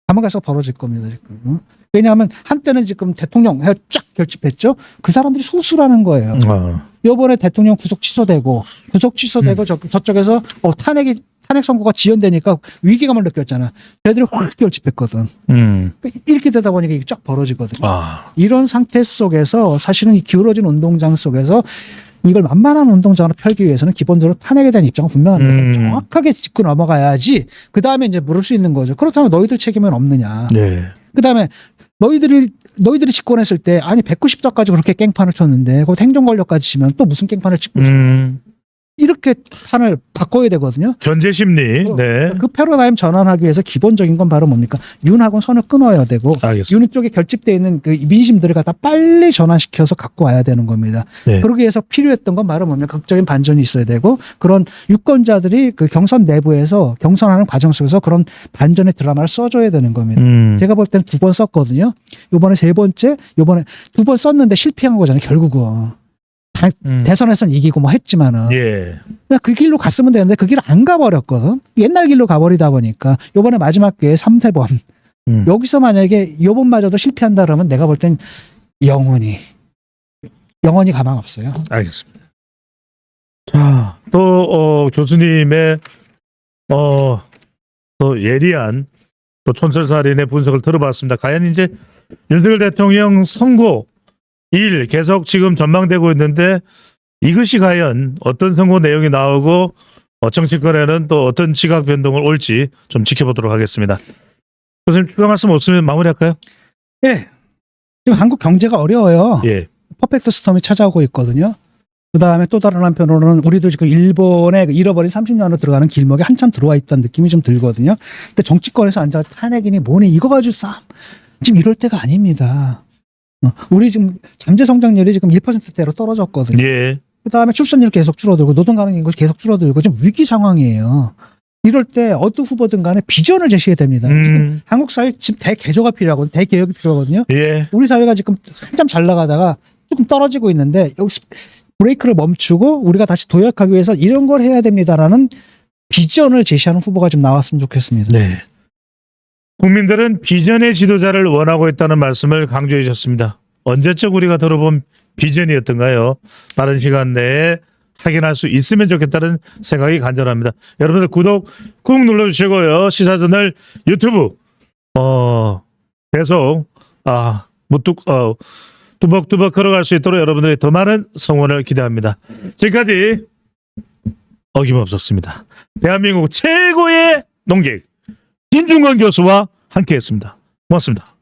[SPEAKER 2] 가만 가서 벌어질 겁니다 지금. 왜냐하면 한때는 지금 대통령 쫙 결집했죠. 그 사람들이 소수라는 거예요. 이번에 대통령 구속 취소되고 저쪽에서 탄핵 선고가 지연되니까 위기감을 느꼈잖아. 걔들이 확 결집했거든. 이렇게 되다 보니까 이게 쫙 벌어지거든요. 이런 상태 속에서 사실은 이 기울어진 운동장 속에서 이걸 만만한 운동장으로 펼기 위해서는 기본적으로 탄핵에 대한 입장은 분명합니다. 정확하게 짚고 넘어가야지 그 다음에 이제 물을 수 있는 거죠. 그렇다면 너희들 책임은 없느냐.
[SPEAKER 1] 네.
[SPEAKER 2] 그 다음에 너희들이 집권했을 때 아니 190석까지 그렇게 깽판을 쳤는데 그 행정 권력까지 치면 또 무슨 깽판을 치고 이렇게 판을 바꿔야 되거든요.
[SPEAKER 1] 견제 심리. 네.
[SPEAKER 2] 그 패러다임 전환하기 위해서 기본적인 건 바로 뭡니까? 윤하고는 선을 끊어야 되고
[SPEAKER 1] 알겠습니다.
[SPEAKER 2] 윤 쪽에 결집되어 있는 그 민심들을 갖다 빨리 전환시켜서 갖고 와야 되는 겁니다.
[SPEAKER 1] 네.
[SPEAKER 2] 그러기 위해서 필요했던 건 바로 뭡니까? 극적인 반전이 있어야 되고 그런 유권자들이 그 경선 내부에서 경선하는 과정 속에서 그런 반전의 드라마를 써줘야 되는 겁니다. 제가 볼 때는 2번 썼거든요. 요번에 3번째, 요번에 2번 썼는데 실패한 거잖아요. 결국은. 대선에선 이기고 뭐 했지만은
[SPEAKER 1] 예.
[SPEAKER 2] 그냥 그 길로 갔으면 되는데 그 길을 안 가버렸거든. 옛날 길로 가버리다 보니까 요번에 마지막 기회에 3세번 여기서 만약에 요번마저도 실패한다 그러면 내가 볼 땐 영원히 가망 없어요.
[SPEAKER 1] 알겠습니다. 자, 또 교수님의 또 예리한 또 촌철살인의 분석을 들어봤습니다. 과연 이제 윤석열 대통령 선거 일 계속 지금 전망되고 있는데 이것이 과연 어떤 선거 내용이 나오고 정치권에는 또 어떤 지각 변동을 올지 좀 지켜보도록 하겠습니다. 교수님 추가 말씀 없으면 마무리할까요?
[SPEAKER 2] 네. 지금 한국 경제가 어려워요.
[SPEAKER 1] 예.
[SPEAKER 2] 퍼펙트 스톰이 찾아오고 있거든요. 그 다음에 또 다른 한편으로는 우리도 지금 일본의 잃어버린 30년으로 들어가는 길목에 한참 들어와 있다는 느낌이 좀 들거든요. 근데 정치권에서 앉아 탄핵이니 뭐니 이거 가지고 싸움 지금 이럴 때가 아닙니다. 우리 지금 잠재 성장률이 지금 1%대로 떨어졌거든요.
[SPEAKER 1] 예.
[SPEAKER 2] 그다음에 출산율 계속 줄어들고 노동 가능 인구 계속 줄어들고 지금 위기 상황이에요. 이럴 때 어떤 후보든 간에 비전을 제시해야 됩니다. 지금 한국 사회 지금 대개조가 필요하거든요. 대개혁이 필요하거든요.
[SPEAKER 1] 예.
[SPEAKER 2] 우리 사회가 지금 한참 잘 나가다가 조금 떨어지고 있는데 여기서 브레이크를 멈추고 우리가 다시 도약하기 위해서 이런 걸 해야 됩니다라는 비전을 제시하는 후보가 좀 나왔으면 좋겠습니다.
[SPEAKER 1] 네. 국민들은 비전의 지도자를 원하고 있다는 말씀을 강조해 주셨습니다. 언제적 우리가 들어본 비전이었던가요? 빠른 시간 내에 확인할 수 있으면 좋겠다는 생각이 간절합니다. 여러분들 구독 꾹 눌러주시고요. 시사저널 유튜브 계속 뚜벅뚜벅 걸어갈 수 있도록 여러분들의 더 많은 성원을 기대합니다. 지금까지 어김없었습니다. 대한민국 최고의 농객 김중건 교수와 함께했습니다. 고맙습니다.